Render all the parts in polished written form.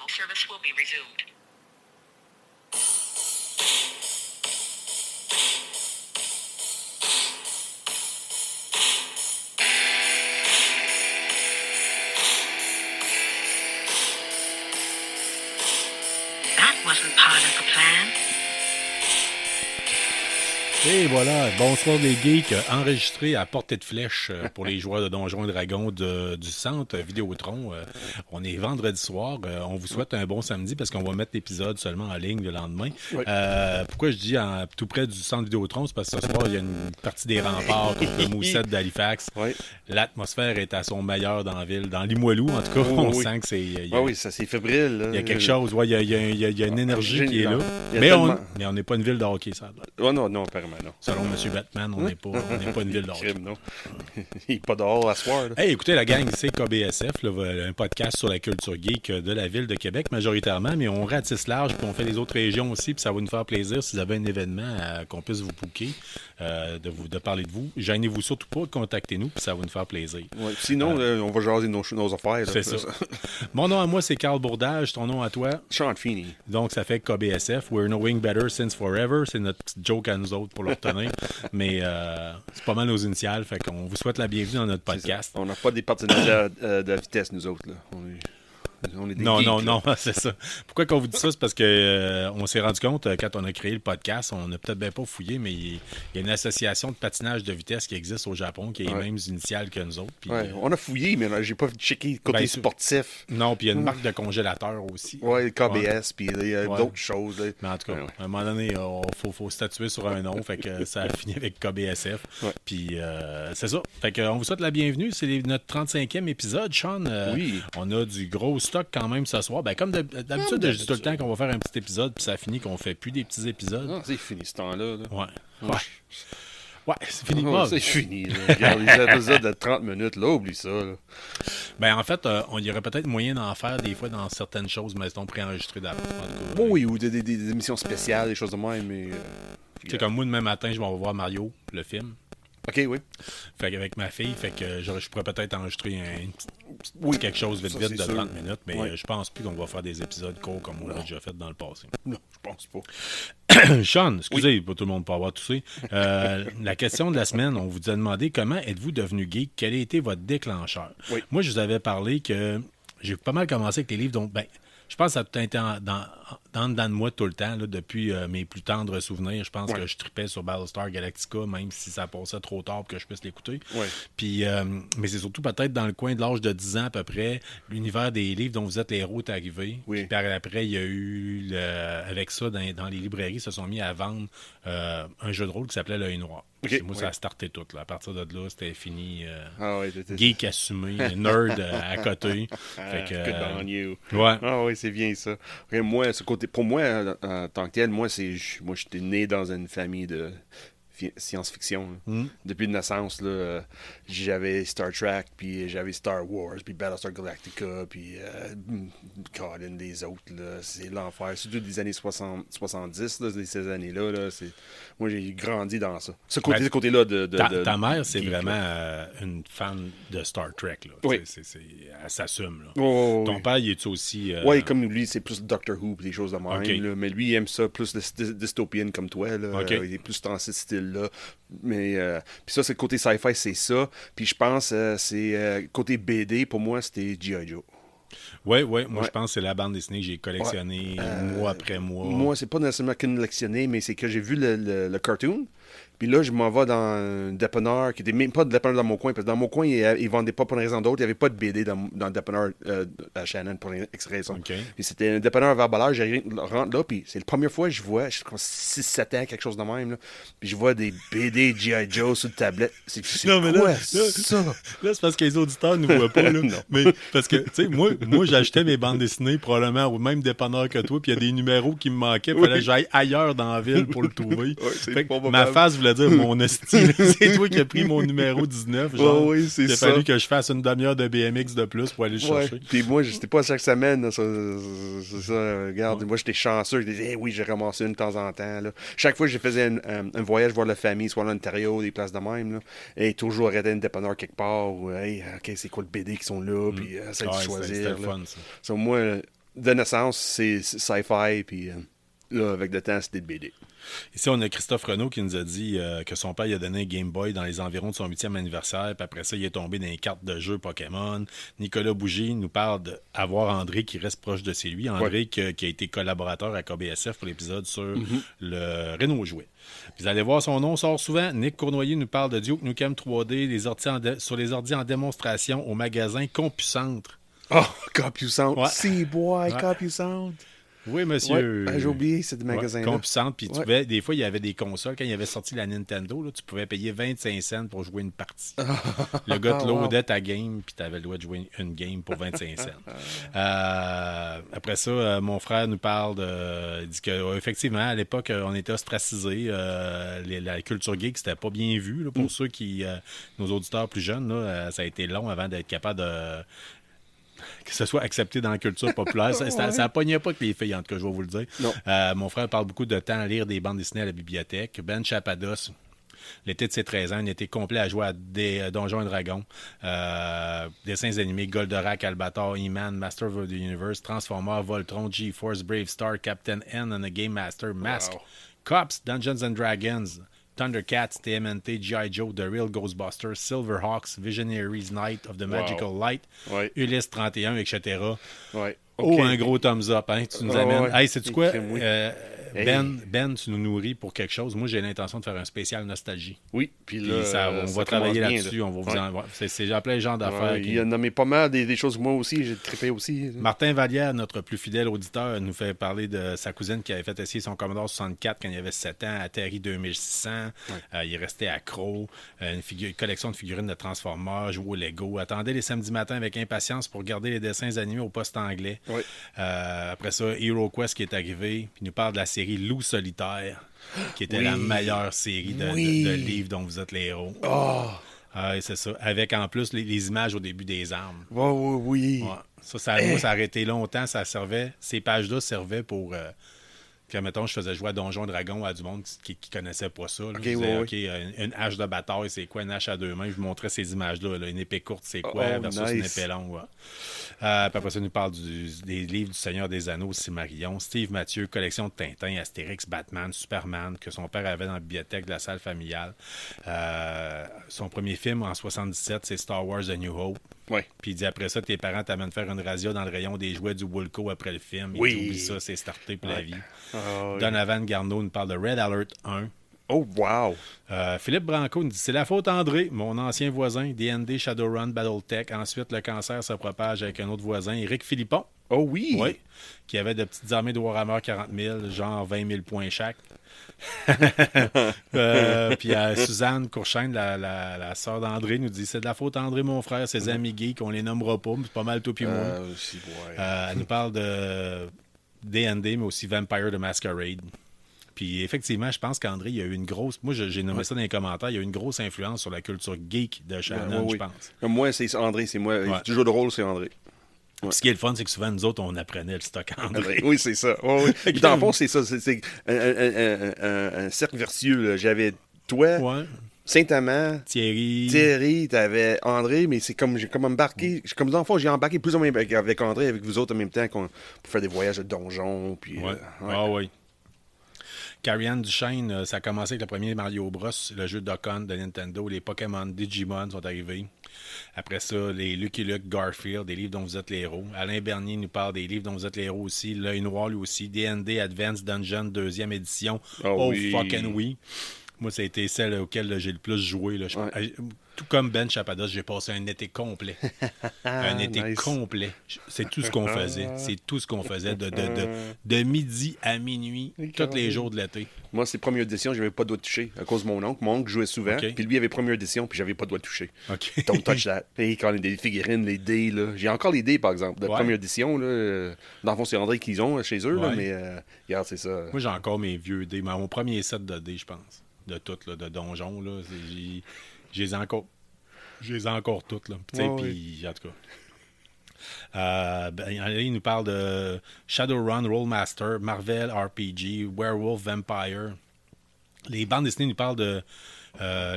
Normal service will be resumed. That wasn't part of the plan. Et voilà, bonsoir les geeks, enregistré à portée de flèche pour les joueurs de Donjons et Dragons du centre Vidéotron. On est vendredi soir, on vous souhaite un bon samedi parce qu'on va mettre l'épisode seulement en ligne le lendemain. Oui. Pourquoi je dis tout près du centre Vidéotron, c'est parce que ce soir il y a une partie des remparts contre le Moussette d'Halifax. Oui. L'atmosphère est à son meilleur dans la ville, dans Limoilou en tout cas, on sent que c'est... Oui, ça c'est fébrile. Là. Il y a quelque chose, ouais, il y a une énergie qui est là. Mais on n'est pas une ville de hockey, ça. Oh non, apparemment, non. Selon M. Batman, on n'est pas une ville de hockey. Non. Il n'est pas dehors à soir. Là. Hey, écoutez, la gang, c'est KBSF, là, un podcast sur la culture geek de la ville de Québec majoritairement, mais on ratisse large, puis on fait les autres régions aussi, puis ça va nous faire plaisir si vous avez un événement qu'on puisse vous booker, de parler de vous. Gênez-vous surtout pas, contactez-nous, puis ça va nous faire plaisir. Ouais. Sinon, on va jaser nos affaires. Là, c'est ça. Mon nom à moi, c'est Carl Bourdage. Ton nom à toi? Sean Feeney. Donc, ça fait KBSF. We're knowing better since forever. C'est notre petite joke à nous autres pour le retenir. Mais c'est pas mal nos initiales. Fait qu'on vous souhaite la bienvenue dans notre podcast. On n'a pas des partenaires de vitesse, nous autres. Là. On est des non, geeks, non, c'est ça. Pourquoi qu'on vous dit ça? C'est parce que on s'est rendu compte, quand on a créé le podcast, on n'a peut-être bien pas fouillé, mais il y a une association de patinage de vitesse qui existe au Japon, qui a les mêmes initiales que nous autres. Puis, on a fouillé, mais là, j'ai pas checké côté sportif. Non, puis il y a une marque de congélateur aussi. Oui, KBS, puis il y a d'autres choses. Là. Mais en tout cas, à un moment donné, il faut statuer sur un nom, fait que ça a fini avec KBSF. Puis c'est ça. Fait qu'on vous souhaite la bienvenue. C'est notre 35e épisode, Sean. Oui. On a du gros stock quand même ce soir. Ben, comme d'habitude, je dis tout le temps qu'on va faire un petit épisode, puis ça finit qu'on fait plus des petits épisodes. Non, c'est fini ce temps-là. Là. Ouais, c'est fini. C'est fini. Là. Regarde, les épisodes de 30 minutes, là, oublie ça. Là. Ben, en fait, il y aurait peut-être moyen d'en faire des fois dans certaines choses, mais elles préenregistrées d'avance. Oui, ou des émissions spéciales, des choses de même. Mais, tu sais, comme moi, demain matin, je vais voir Mario, le film. OK, oui. Fait qu'avec ma fille, je pourrais peut-être enregistrer quelque chose vite de 30 minutes, mais je pense plus qu'on va faire des épisodes courts comme on l'a déjà fait dans le passé. Non, je pense pas. Sean, excusez, pas tout le monde peut avoir toussé. La question de la semaine, on vous a demandé comment êtes-vous devenu geek? Quel a été votre déclencheur? Oui. Moi, je vous avais parlé que j'ai pas mal commencé avec les livres, donc je pense que ça a tout été dans de moi tout le temps, là, depuis mes plus tendres souvenirs. Je pense que je tripais sur Battlestar Galactica, même si ça passait trop tard pour que je puisse l'écouter. Ouais. Puis, mais c'est surtout peut-être dans le coin de l'âge de 10 ans à peu près, l'univers des livres dont vous êtes les héros est arrivé. Oui. Puis par après, il y a eu, avec ça, dans les librairies, ils se sont mis à vendre un jeu de rôle qui s'appelait L'Œil Noir. Okay. Moi, ça a starté tout. Là. À partir de là, c'était fini. Geek assumé, nerd à côté. Fait que, good on you. Ouais. Ah oui, c'est bien ça. Moi, ce côté, pour moi, en tant que tel, moi, j'étais né dans une famille de science-fiction. Depuis de naissance, là, j'avais Star Trek, puis j'avais Star Wars, puis Battlestar Galactica, puis Colin, des autres. Là, c'est l'enfer. Surtout des années 70, là, ces années-là. Là, moi, j'ai grandi dans ça. Ce côté-là de ta mère, c'est geek, vraiment une fan de Star Trek. Là. Oui. Elle s'assume. Là. Ton père, il est aussi... Oui, comme lui, c'est plus Doctor Who et des choses de même. Okay. Là, mais lui, il aime ça plus dystopienne comme toi. Là. Okay. Il est plus dans ce style-là. Mais puis ça, c'est le côté sci-fi, c'est ça. Puis je pense c'est côté BD, pour moi, c'était G.I. Joe. Oui. Moi, je pense que c'est la bande dessinée que j'ai collectionnée mois après mois. Moi, c'est pas nécessairement collectionné, mais c'est que j'ai vu le cartoon. Puis là, je m'en vais dans un dépanneur qui n'était même pas de dépanneur dans mon coin. Parce que dans mon coin, ils vendaient pas pour une raison d'autre. Il n'y avait pas de BD dans le dépanneur à Shannon pour une raison. Okay. Puis c'était un dépanneur vers Ballard. Je rentre là, puis c'est la première fois que je vois, je suis comme 6-7 ans, quelque chose de même. Là, puis je vois des BD G.I. Joe sur le tablette. C'est quoi ça? Là, c'est parce que les auditeurs ne nous voient pas. Là. Mais parce que, tu sais, moi j'achetais mes bandes dessinées probablement au même dépanneur que toi. Puis il y a des numéros qui me manquaient. Il fallait que j'aille ailleurs dans la ville pour le trouver. Ma face voulait dire mon esti. C'est toi qui as pris mon numéro 19. Genre, oui, c'est ça. Il a fallu que je fasse une demi-heure de BMX de plus pour aller le chercher. Puis moi, j'étais pas chaque semaine. Là, c'est ça. Regarde, moi, j'étais chanceux. Je disais, oui, j'ai ramassé une de temps en temps. Là. Chaque fois que je faisais un voyage voir la famille, soit en Ontario, des places de même, là, et toujours arrêter une dépanneur quelque part. Ou, hey, OK, c'est quoi le BD qui sont là? Puis ça de choisir. C'était fun, ça. So, moi, de naissance, c'est sci-fi, puis là, avec le temps, c'était de BD. Ici, on a Christophe Renaud qui nous a dit que son père lui a donné un Game Boy dans les environs de son 8e anniversaire, puis après ça, il est tombé dans les cartes de jeux Pokémon. Nicolas Bougie nous parle d'avoir André qui reste proche de chez lui. André qui a été collaborateur à KBSF pour l'épisode sur le Renault Jouet. Vous allez voir, son nom sort souvent. Nick Cournoyer nous parle de Duke Nukem 3D sur les ordi en démonstration au magasin CompuCentre. Oh, CompuCentre. Ouais. See, boy, Ouais. CompuCentre. Oui, monsieur. Ouais, j'ai oublié, c'est des magasins-là. CompuCentre, puis des fois, il y avait des consoles. Quand il avait sorti la Nintendo, là, tu pouvais payer 25 cents pour jouer une partie. Le gars te loadait ta game, puis tu avais le droit de jouer une game pour 25 cents. Après ça, mon frère nous parle il dit qu'effectivement, à l'époque, on était ostracisés. La culture geek, c'était pas bien vu. Là, pour ceux qui, nos auditeurs plus jeunes, là, ça a été long avant d'être capable de... que ce soit accepté dans la culture populaire. Ça pognait pas que les filles, en tout cas, je vais vous le dire. Mon frère parle beaucoup de temps à lire des bandes dessinées à la bibliothèque. Ben Chapados, l'été de ses 13 ans, un été complet à jouer à des Donjons et Dragons, dessins animés, Goldorak, Albator, He-Man, Master of the Universe, Transformers, Voltron, G-Force, Brave Star, Captain N and the Game Master, Mask, Cops, Dungeons and Dragons, Thundercats, TMNT, G.I. Joe, The Real Ghostbusters, Silverhawks, Visionaries, Night of the Magical Light, Ulysse 31, etc. Ouais. Oh, Okay. un gros thumbs up, hein? Tu nous amènes. Ouais. Hey, sais-tu quoi? Hey. Ben, tu nous nourris pour quelque chose. Moi, j'ai l'intention de faire un spécial nostalgie. Oui, puis là, on va ça travailler commence bien, là-dessus. là. On va vous en... C'est plein de gens d'affaires. Il a nommé pas mal des choses que moi aussi, j'ai trippé aussi. Martin Vallière, notre plus fidèle auditeur, nous fait parler de sa cousine qui avait fait essayer son Commodore 64 quand il avait 7 ans, Atari 2600. Il est resté accro. Une collection de figurines de Transformers, joué au Lego. Attendait les samedis matins avec impatience pour regarder les dessins animés au poste anglais. Après ça, Hero Quest qui est arrivé. Puis il nous parle de la série Loup Solitaire, qui était la meilleure série de livres dont vous êtes les héros. C'est ça. Avec en plus les images au début des armes. Oui. Ouais. Moi, ça a arrêté longtemps. Ces pages-là servaient pour... quand, mettons, je faisais jouer à Donjons et Dragons à du monde qui connaissait pas ça. Là. Je disais, une hache de bataille, c'est quoi une hache à deux mains? Je vous montrais ces images-là. Une épée courte, c'est quoi? Versus une épée longue. Puis après ça, il nous parle des livres du Seigneur des Anneaux, Silmarillion. Steve Mathieu, collection de Tintin, Astérix, Batman, Superman, que son père avait dans la bibliothèque de la salle familiale. Son premier film, en 77, c'est Star Wars A New Hope. Puis il dit après ça, tes parents t'amènent faire une razzia dans le rayon des jouets du Woolco après le film. Il dit, oublie ça, c'est starté pour la vie. Donovan Garneau nous parle de Red Alert 1. Oh, wow! Philippe Branco nous dit, c'est la faute André, mon ancien voisin, D&D, Shadowrun, Battletech. Ensuite, le cancer se propage avec un autre voisin, Éric Philippon. Oh oui! Qui avait de petites armées de Warhammer 40 000, genre 20 000 points chaque. Puis Suzanne Courchaine, la sœur d'André, nous dit, c'est de la faute André, mon frère, ses amis geeks, on les nommera pas, mais c'est pas mal tout puis moi. Elle nous parle de D&D, mais aussi Vampire the Masquerade. Puis effectivement, je pense qu'André, il y a eu une grosse... Moi, j'ai nommé ça dans les commentaires. Il y a eu une grosse influence sur la culture geek de Shannon, je pense. Moi, c'est André, c'est moi. Toujours drôle, c'est André. Ce qui est le fun, c'est que souvent, nous autres, on apprenait le stock André. Oui, c'est ça. Puis dans le fond, c'est ça. C'est un cercle vertueux. Là. J'avais toi, Saint-Amand, Thierry, t'avais André, mais c'est comme j'ai comme embarqué. Comme dans le fond, j'ai embarqué plus ou moins avec André, avec vous autres en même temps pour faire des voyages de donjons. Puis, oui. Carrie-Anne Duchesne, ça a commencé avec le premier Mario Bros, le jeu Duck-Hunt de Nintendo. Les Pokémon Digimon sont arrivés. Après ça, les Lucky Luke, Garfield, des livres dont vous êtes les héros. Alain Bernier nous parle des livres dont vous êtes les héros aussi. L'œil noir, lui aussi. D&D Advanced Dungeon, 2e édition. Fucking oui. Moi, ça a été celle auquel j'ai le plus joué. Là. Tout comme Ben Chapados, j'ai passé un été complet. Un été complet. C'est tout ce qu'on faisait. C'est tout ce qu'on faisait de midi à minuit, tous les jours de l'été. Moi, c'est première édition, j'avais pas de doigt de toucher à cause de mon oncle. Mon oncle jouait souvent, puis lui avait première édition, puis j'avais pas de doigt de toucher. Don't touch that. Et quand on a des figurines, les dés, là. J'ai encore les dés, par exemple, de première édition. Là. Dans le fond, c'est André qu'ils ont chez eux, là, mais regarde, c'est ça. Moi, j'ai encore mes vieux dés. Mon premier set de dés, je pense. De toutes, là, de donjons, là. Je les ai encore toutes, là. Puis, en tout cas. Il nous parle de Shadowrun, Rollmaster, Marvel RPG, Werewolf, Vampire. Les bandes dessinées nous parlent de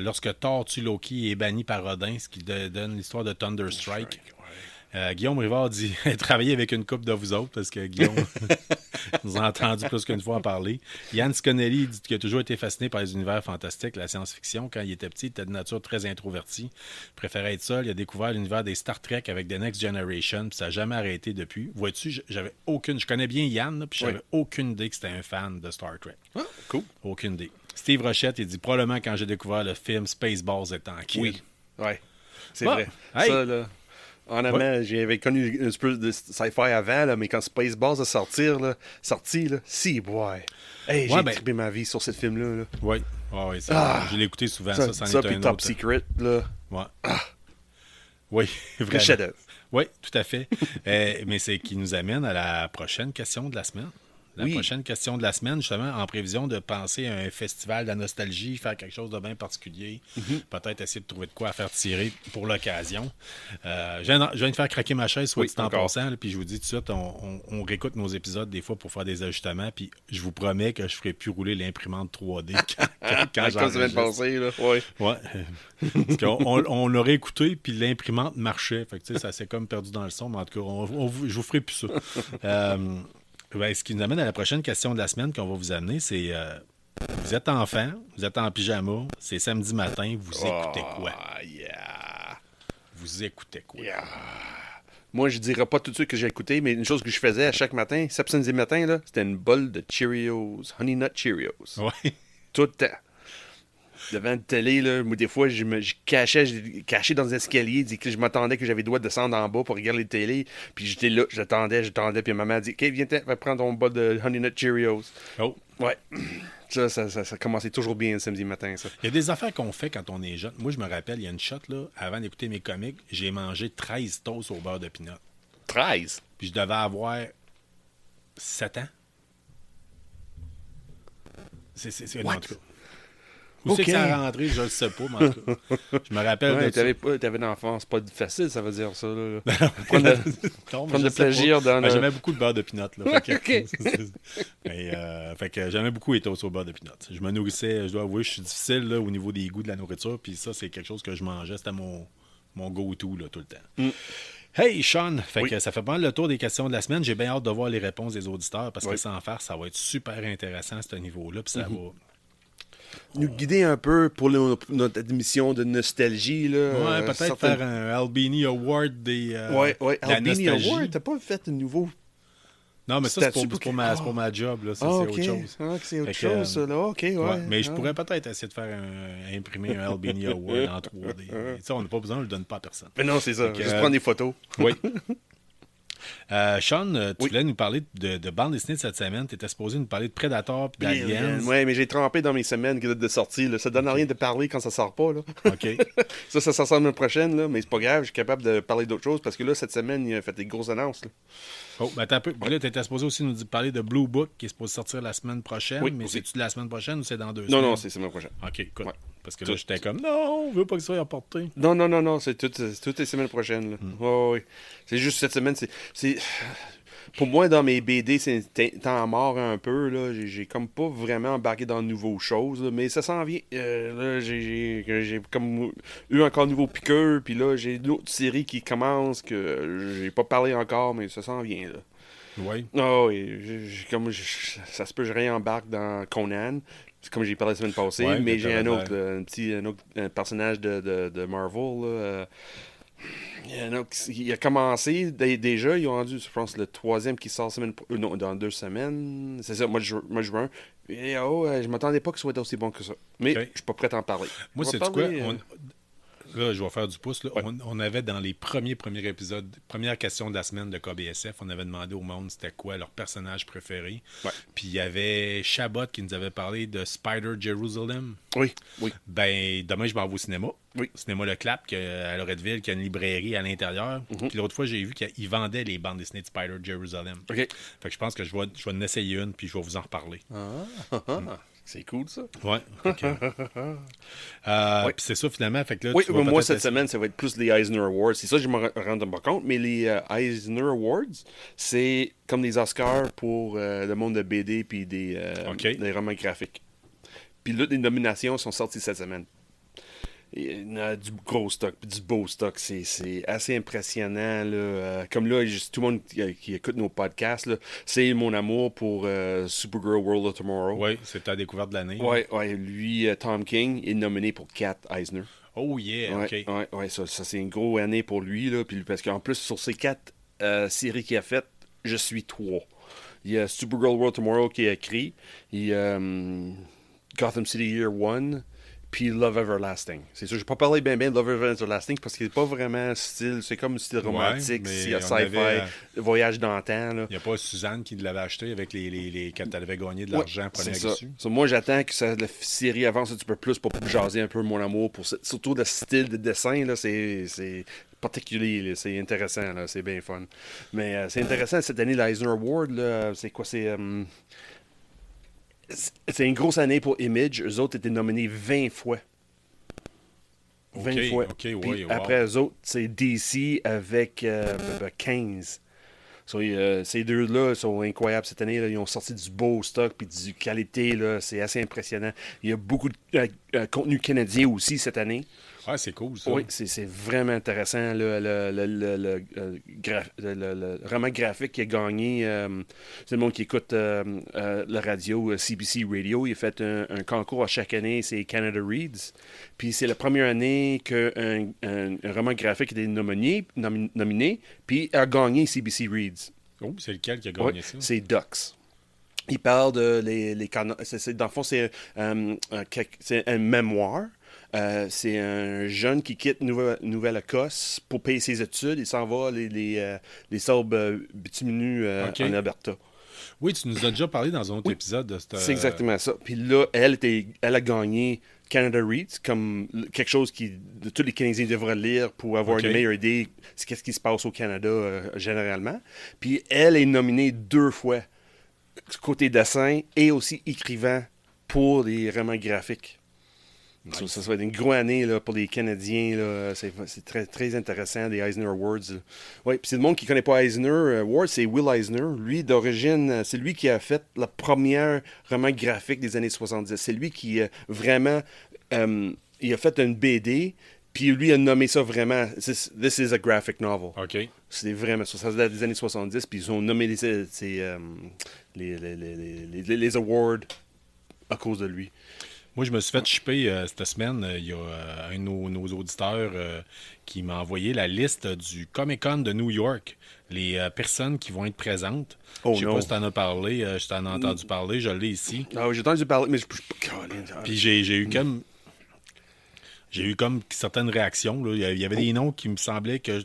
lorsque Thor tue Loki et est banni par Odin, ce qui donne l'histoire de Thunderstrike. Guillaume Rivard dit travailler avec une couple de vous autres, parce que Guillaume nous a entendu plus qu'une fois en parler. Yann Sconelli dit qu'il a toujours été fasciné par les univers fantastiques, la science-fiction. Quand il était petit, il était de nature très introverti. Il préférait être seul. Il a découvert l'univers des Star Trek avec The Next Generation, puis ça n'a jamais arrêté depuis. Vois-tu, j'avais aucune... Je connais bien Yann, là, puis j'avais aucune idée que c'était un fan de Star Trek. Ah, cool. Aucune idée. Steve Rochette, il dit probablement quand j'ai découvert le film Spaceballs étant kid. Oui, ouais. C'est vrai. Hey. Ça, là... Honnêtement, j'avais connu un peu de sci-fi avant, là, mais quand Spaceballs a sorti, si, boy. Hey, j'ai trippé ma vie sur ce film-là. Là. Oui, je l'ai écouté souvent. Ça c'en est puis un Top autre. Secret, là. Ouais. Oui, vraiment. Le chef-d'œuvre. Oui, tout à fait. Mais c'est qui nous amène à la prochaine question de la semaine. La prochaine question de la semaine, justement, en prévision de penser à un festival de la nostalgie, faire quelque chose de bien particulier, peut-être essayer de trouver de quoi à faire tirer pour l'occasion. Je viens de faire craquer ma chaise, soit dit en passant, puis je vous dis tout de suite, on réécoute nos épisodes des fois pour faire des ajustements, puis je vous promets que je ne ferai plus rouler l'imprimante 3D quand j'enregistre. Là. Ouais. Parce qu'on l'aurait écouté, puis l'imprimante marchait. Fait que, ça s'est comme perdu dans le son, mais en tout cas, je vous ferai plus ça. Ce qui nous amène à la prochaine question de la semaine qu'on va vous amener, c'est vous êtes enfant, vous êtes en pyjama, c'est samedi matin, vous écoutez quoi? Vous écoutez quoi? Moi, je dirais pas tout de suite que j'ai écouté, mais une chose que je faisais à chaque matin, samedi matin, là, c'était une bolle de Cheerios, Honey Nut Cheerios. Oui. Tout le temps. Devant la télé, là, moi, des fois, je cachais dans les escaliers, je m'attendais que j'avais le droit de descendre en bas pour regarder les télé, puis j'étais là, j'attendais, puis ma maman a dit « OK, viens, va prendre ton bol de Honey Nut Cheerios. » Oh. Ouais. Ça commençait toujours bien le samedi matin, ça. Il y a des affaires qu'on fait quand on est jeune. Moi, je me rappelle, il y a une shot, là, avant d'écouter mes comics, j'ai mangé 13 toasts au beurre de pinot. 13? Puis je devais avoir 7 ans. C'est What? En tout cas. Où c'est que ça a rentré, je ne sais pas, mais en tout cas, je me rappelle de ça. T'avais une enfance pas facile, ça veut dire ça. Là. Prendre le plaisir dans le... J'aimais beaucoup le beurre de pinot. Là, fait que j'aimais beaucoup les toasts au beurre de pinot. Je me nourrissais, je dois avouer, je suis difficile là, au niveau des goûts de la nourriture, puis ça, c'est quelque chose que je mangeais, c'était mon go-to là, tout le temps. Hey Sean, que ça fait pas mal le tour des questions de la semaine. J'ai bien hâte de voir les réponses des auditeurs, parce que sans faire, ça va être super intéressant à ce niveau-là, puis ça va... nous guider un peu pour notre émission de nostalgie. Là, peut-être faire un Albini Award des Albini Award, t'as pas fait de nouveau... Non, mais ça, c'est pour ma job. Là. C'est autre chose. C'est autre chose, ça. Là. OK, ouais. Mais je pourrais peut-être essayer de faire imprimer un Albini Award en 3D. Ça, on n'a pas besoin, on ne le donne pas à personne. Mais non, c'est ça. Juste prendre des photos. Oui. Sean, tu voulais nous parler de bande dessinée de cette semaine. Tu étais supposé nous parler de Predator et d'Aliens. Oui, mais j'ai trempé dans mes semaines de sortie. Là. Ça donne rien de parler quand ça sort pas. Là. OK. ça sort la semaine prochaine, là, mais c'est pas grave. Je suis capable de parler d'autres choses parce que là, cette semaine, il a fait des grosses annonces. Là. Oh, ben t'as un peu. Là, tu étais supposé aussi nous parler de Blue Book qui est supposé sortir la semaine prochaine. Oui, mais c'est-tu de la semaine prochaine ou c'est dans 2 semaines? Non, c'est la semaine prochaine. OK, écoute. Ouais. Parce que là, j'étais comme, non, on veut pas que ça soit apporté. Non, c'est toutes les semaines prochaines. Là. Oui. C'est juste cette semaine, c'est... Pour moi, dans mes BD, c'est temps mort un peu. Là. J'ai comme pas vraiment embarqué dans de nouvelles choses. Là. Mais ça s'en vient. Là, j'ai comme eu encore de nouveaux piqueurs. Puis là, j'ai une autre série qui commence que j'ai pas parlé encore, mais ça s'en vient. Là. Oui. Ça se peut que je réembarque dans Conan. C'est comme j'ai parlé la semaine passée. Mais j'ai un autre personnage de Marvel. Là, il a commencé déjà, ils ont rendu, je pense, le 3e qui sort dans 2 semaines. C'est ça, mois de juin. Et, je m'attendais pas que ce soit aussi bon que ça. Mais je suis pas prêt à en parler. Moi, c'est quoi? Là, je vais faire du pouce. Là. Ouais. On avait dans les premiers épisodes, première question de la semaine de KBSF, on avait demandé au monde c'était quoi leur personnage préféré. Ouais. Puis il y avait Chabot qui nous avait parlé de Spider Jerusalem. Oui. Ben, demain, je m'en vais au cinéma. Oui. Cinéma Le Clap, à Loretteville, qui a une librairie à l'intérieur. Puis l'autre fois, j'ai vu qu'ils vendaient les bandes dessinées de Spider Jerusalem. OK. Fait que je pense que je vais en essayer une, puis je vais vous en reparler. C'est cool, ça. Ouais. Okay. Puis c'est ça, finalement. Fait que là, moi, cette semaine, ça va être plus les Eisner Awards. C'est ça, je me rends pas compte. Mais les Eisner Awards, c'est comme des Oscars pour le monde de BD puis des romans graphiques. Puis là, les nominations sont sorties cette semaine. Il y a du gros stock, du beau stock. C'est assez impressionnant. Là. Comme là, tout le monde qui écoute nos podcasts, là, c'est mon amour pour Supergirl World of Tomorrow. Oui, c'est ta découverte de l'année. Oui, lui, Tom King, est nominé pour 4 Eisner. Oh yeah, OK. Oui, ça c'est une grosse année pour lui. Là, puis, parce qu'en plus, sur ces 4 séries qu'il a faites, je suis 3. Il y a Supergirl World Tomorrow qui a écrit. Il y a Gotham City Year One. Puis Love Everlasting. C'est sûr, je vais pas parler bien de Love Everlasting parce qu'il n'est pas vraiment style. C'est comme style romantique, sci-fi, voyage dans le temps. Il n'y a pas Suzanne qui l'avait acheté avec quand elle avait gagné de l'argent première issue. Moi, j'attends que la série avance un petit peu plus pour jaser un peu mon amour. Surtout le style de dessin, là, c'est particulier. C'est intéressant. Là, c'est bien fun. Mais c'est intéressant, cette année, l'Eisner Award, là, c'est quoi? C'est une grosse année pour Image. Eux autres étaient nominés 20 fois. 20 fois. OK, wow. Après eux autres, c'est DC avec 15. Ces deux-là sont incroyables cette année. Là. Ils ont sorti du beau stock et du qualité. Là. C'est assez impressionnant. Il y a beaucoup de contenu canadien aussi cette année. Ouais, c'est cool, ça. Oui, c'est vraiment intéressant. Le roman graphique qui a gagné, c'est le monde qui écoute la radio, CBC Radio. Il a fait un concours à chaque année, c'est Canada Reads. Puis c'est la première année qu'un roman graphique était nominé, puis a gagné CBC Reads. Oh, c'est lequel qui a gagné ça? C'est Ducks. Il parle de dans le fond, c'est un mémoire. C'est un jeune qui quitte Nouvelle-Écosse pour payer ses études. Il s'en va les sables bitumineux en Alberta. Oui, tu nous as déjà parlé dans un autre épisode de cette... C'est exactement ça. Puis là, elle a gagné Canada Reads comme quelque chose que tous les Canadiens devraient lire pour avoir une meilleure idée de ce qui se passe au Canada généralement. Puis elle est nominée 2 fois côté dessin et aussi écrivain pour les romans graphiques. Nice. Ça va être une grosse année là, pour les Canadiens. Là. C'est très, très intéressant, les Eisner Awards. Oui, puis c'est le monde qui ne connaît pas Eisner Awards, c'est Will Eisner. Lui, d'origine, c'est lui qui a fait la première roman graphique des années 70. C'est lui qui vraiment... il a fait une BD, puis lui a nommé ça vraiment... This is a graphic novel. OK. C'est vraiment ça. Ça date des années 70, puis ils ont nommé les awards à cause de lui. Moi, je me suis fait shipper cette semaine. Il y a un de nos auditeurs qui m'a envoyé la liste du Comic-Con de New York. Les personnes qui vont être présentes. Je ne sais pas si tu en as parlé. Je t'en ai entendu parler. Je l'ai ici. Ah oui, j'ai entendu parler, mais je... Puis j'ai eu comme certaines réactions. Là. Il y avait des noms qui me semblaient que... me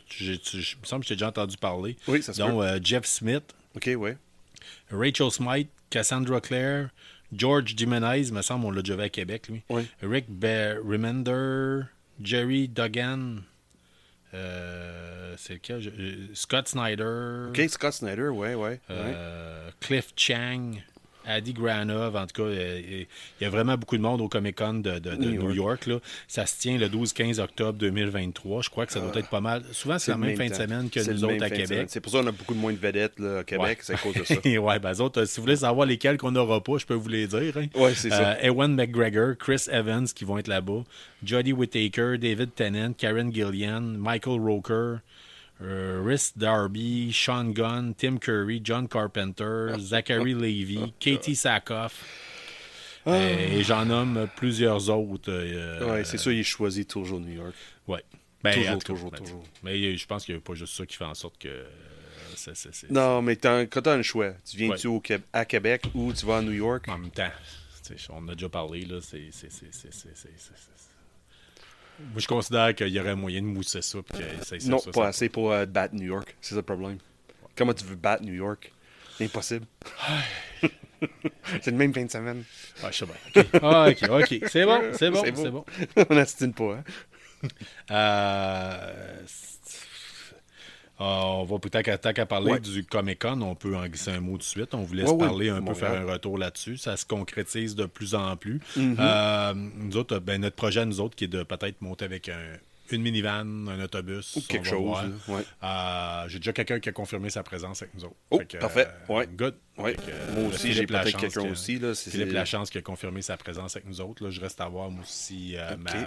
semble que j'ai déjà entendu parler. Oui, ça se peut. Donc, Jeff Smith. OK, oui. Rachel Smythe, Cassandra Clare... George Jimenez, me semble, on l'a déjà vu à Québec, lui. Oui. Rick Remender, Jerry Duggan, c'est lequel? Scott Snyder. OK, Scott Snyder, oui. Cliff Chang, Adi Granov, en tout cas, il y a vraiment beaucoup de monde au Comic-Con de New York. Là. Ça se tient le 12-15 octobre 2023. Je crois que ça doit être pas mal. Souvent, c'est la même fin de semaine que nous autres à Québec. C'est pour ça qu'on a beaucoup de moins de vedettes là, à Québec, c'est à cause de ça. Oui, ben autres, si vous voulez savoir lesquels qu'on n'aura pas, je peux vous les dire. Hein. Oui, c'est ça. Ewan McGregor, Chris Evans qui vont être là-bas, Jodie Whittaker, David Tennant, Karen Gillian, Michael Roker, Rhys Darby, Sean Gunn, Tim Curry, John Carpenter, Zachary Levi, Katie Sackhoff. Et j'en nomme plusieurs autres. Oui, c'est sûr, il choisit toujours New York. Oui. Toujours. Mais je pense qu'il n'y a pas juste ça qui fait en sorte que... Non, mais quand tu as un choix, tu viens-tu à Québec ou tu vas à New York? En même temps, on en a déjà parlé, là, Moi, je considère qu'il y aurait moyen de mousser ça. Non, pas assez pour battre New York. C'est ça le problème. Comment tu veux battre New York? Impossible. C'est le même fin de semaine. Ah, je sais bien. OK. C'est bon. On n'astine pas, on va peut-être tant qu'à parler du Comic-Con, on peut en glisser un mot tout de suite. On vous laisse parler un peu, faire un retour là-dessus. Ça se concrétise de plus en plus. Nous autres, notre projet, nous autres, qui est de peut-être monter avec une minivan, un autobus. Ou quelque chose. J'ai déjà quelqu'un qui a confirmé sa présence avec nous autres. Oh, parfait. Good. Oui, moi aussi, j'ai peut-être quelqu'un aussi. Là, Philippe Lachance qui a confirmé sa présence avec nous autres. Là, je reste à voir, moi aussi,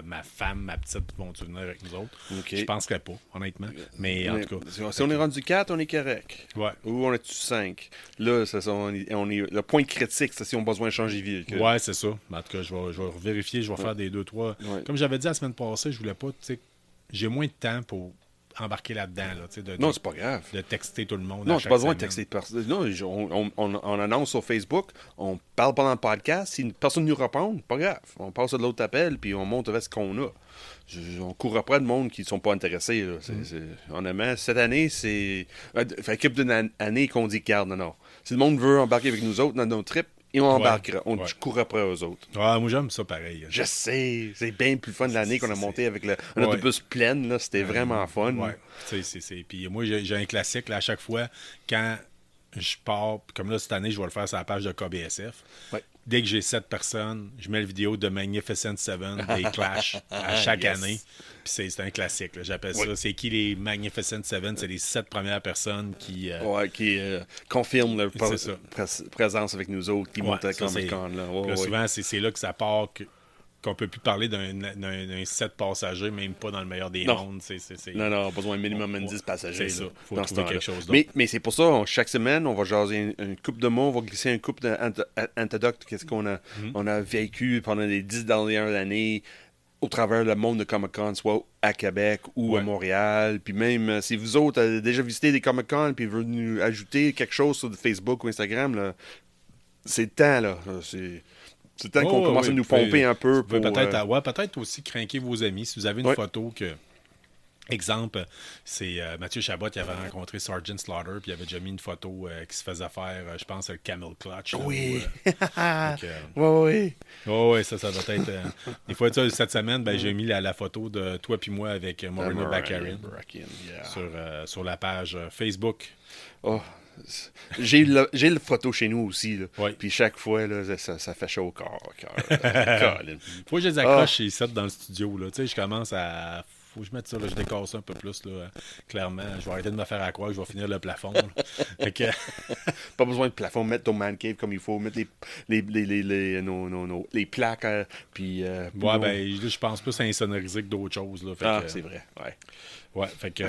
ma femme, ma petite vont venir avec nous autres. Okay. Je penserais pas, honnêtement. Mais en tout cas. Si on est rendu 4, on est correct. Ouais. Ou on est 5. Là, on est le point critique, c'est si on a besoin de changer de vie. Ouais, c'est ça. En tout cas, je vais vérifier, je vais faire des 2-3. Ouais. Comme j'avais dit la semaine passée, je voulais pas, tu sais, j'ai moins de temps pour embarquer là-dedans. Là, non, c'est pas grave. De texter tout le monde. Non, j'ai pas besoin de texter personne. Non, on annonce sur Facebook, on parle pendant le podcast. Si personne ne nous répond, pas grave. On passe à l'autre appel, puis on monte avec ce qu'on a. On court après de monde qui ne sont pas intéressés. Honnêtement, cette année, c'est. Équipe d'une année qu'on dit garde, non. Si le monde veut embarquer avec nous autres dans nos trips, et on embarquera. On court après eux autres. Ouais, moi, j'aime ça pareil. Je sais. C'est bien plus fun de l'année qu'on a monté avec un autobus plein. Là, c'était vraiment fun. Ouais. Puis moi, j'ai un classique là, à chaque fois. Quand je pars, comme là, cette année, je vais le faire sur la page de KBSF. Ouais. Dès que j'ai 7 personnes, je mets la vidéo de Magnificent Seven, des Clash, à chaque année. Puis c'est un classique, là. J'appelle ça. C'est qui les Magnificent Seven? C'est les 7 premières personnes qui... qui confirment leur présence avec nous autres, qui montent à Comic-Con. Souvent, c'est là que ça part... qu'on peut plus parler d'un 7 passagers, même pas dans le meilleur des mondes. Non, on a besoin de minimum de 10 passagers. C'est ça. Il faut trouver quelque chose d'autre. Mais c'est pour ça, chaque semaine, on va jaser une coupe de mots, on va glisser une coupe d'anecdotes, qu'est-ce qu'on a, on a vécu pendant les 10 dernières années au travers le monde de Comic-Con, soit à Québec ou à Montréal. Puis même, si vous autres avez déjà visité des Comic-Con puis vous nous ajouter quelque chose sur Facebook ou Instagram, là, c'est le temps, là. C'est le temps qu'on commence à nous pomper un peu. Peut-être aussi craquer vos amis. Si vous avez une photo que... Exemple, c'est Mathieu Chabot qui avait rencontré Sergeant Slaughter, puis il avait déjà mis une photo qui se faisait faire, je pense, le Camel Clutch. Oui. Oui, ça doit être... des fois, cette semaine, j'ai mis la photo de toi puis moi avec Moreno Baccarin sur la page Facebook. Oh. J'ai la photo chez nous aussi. Puis chaque fois, là, ça fait chaud au corps. Faut que je les accroche chez Seth dans le studio. Là. Je commence à... Faut que je mette ça, là, je décasse ça un peu plus. Là, clairement, je vais arrêter de me faire à croire que je vais finir le plafond. Pas besoin de plafond, mettre ton man cave comme il faut, mettre les plaques. Puis, je pense plus à insonoriser que d'autres choses. Là, c'est vrai. Ouais, fait que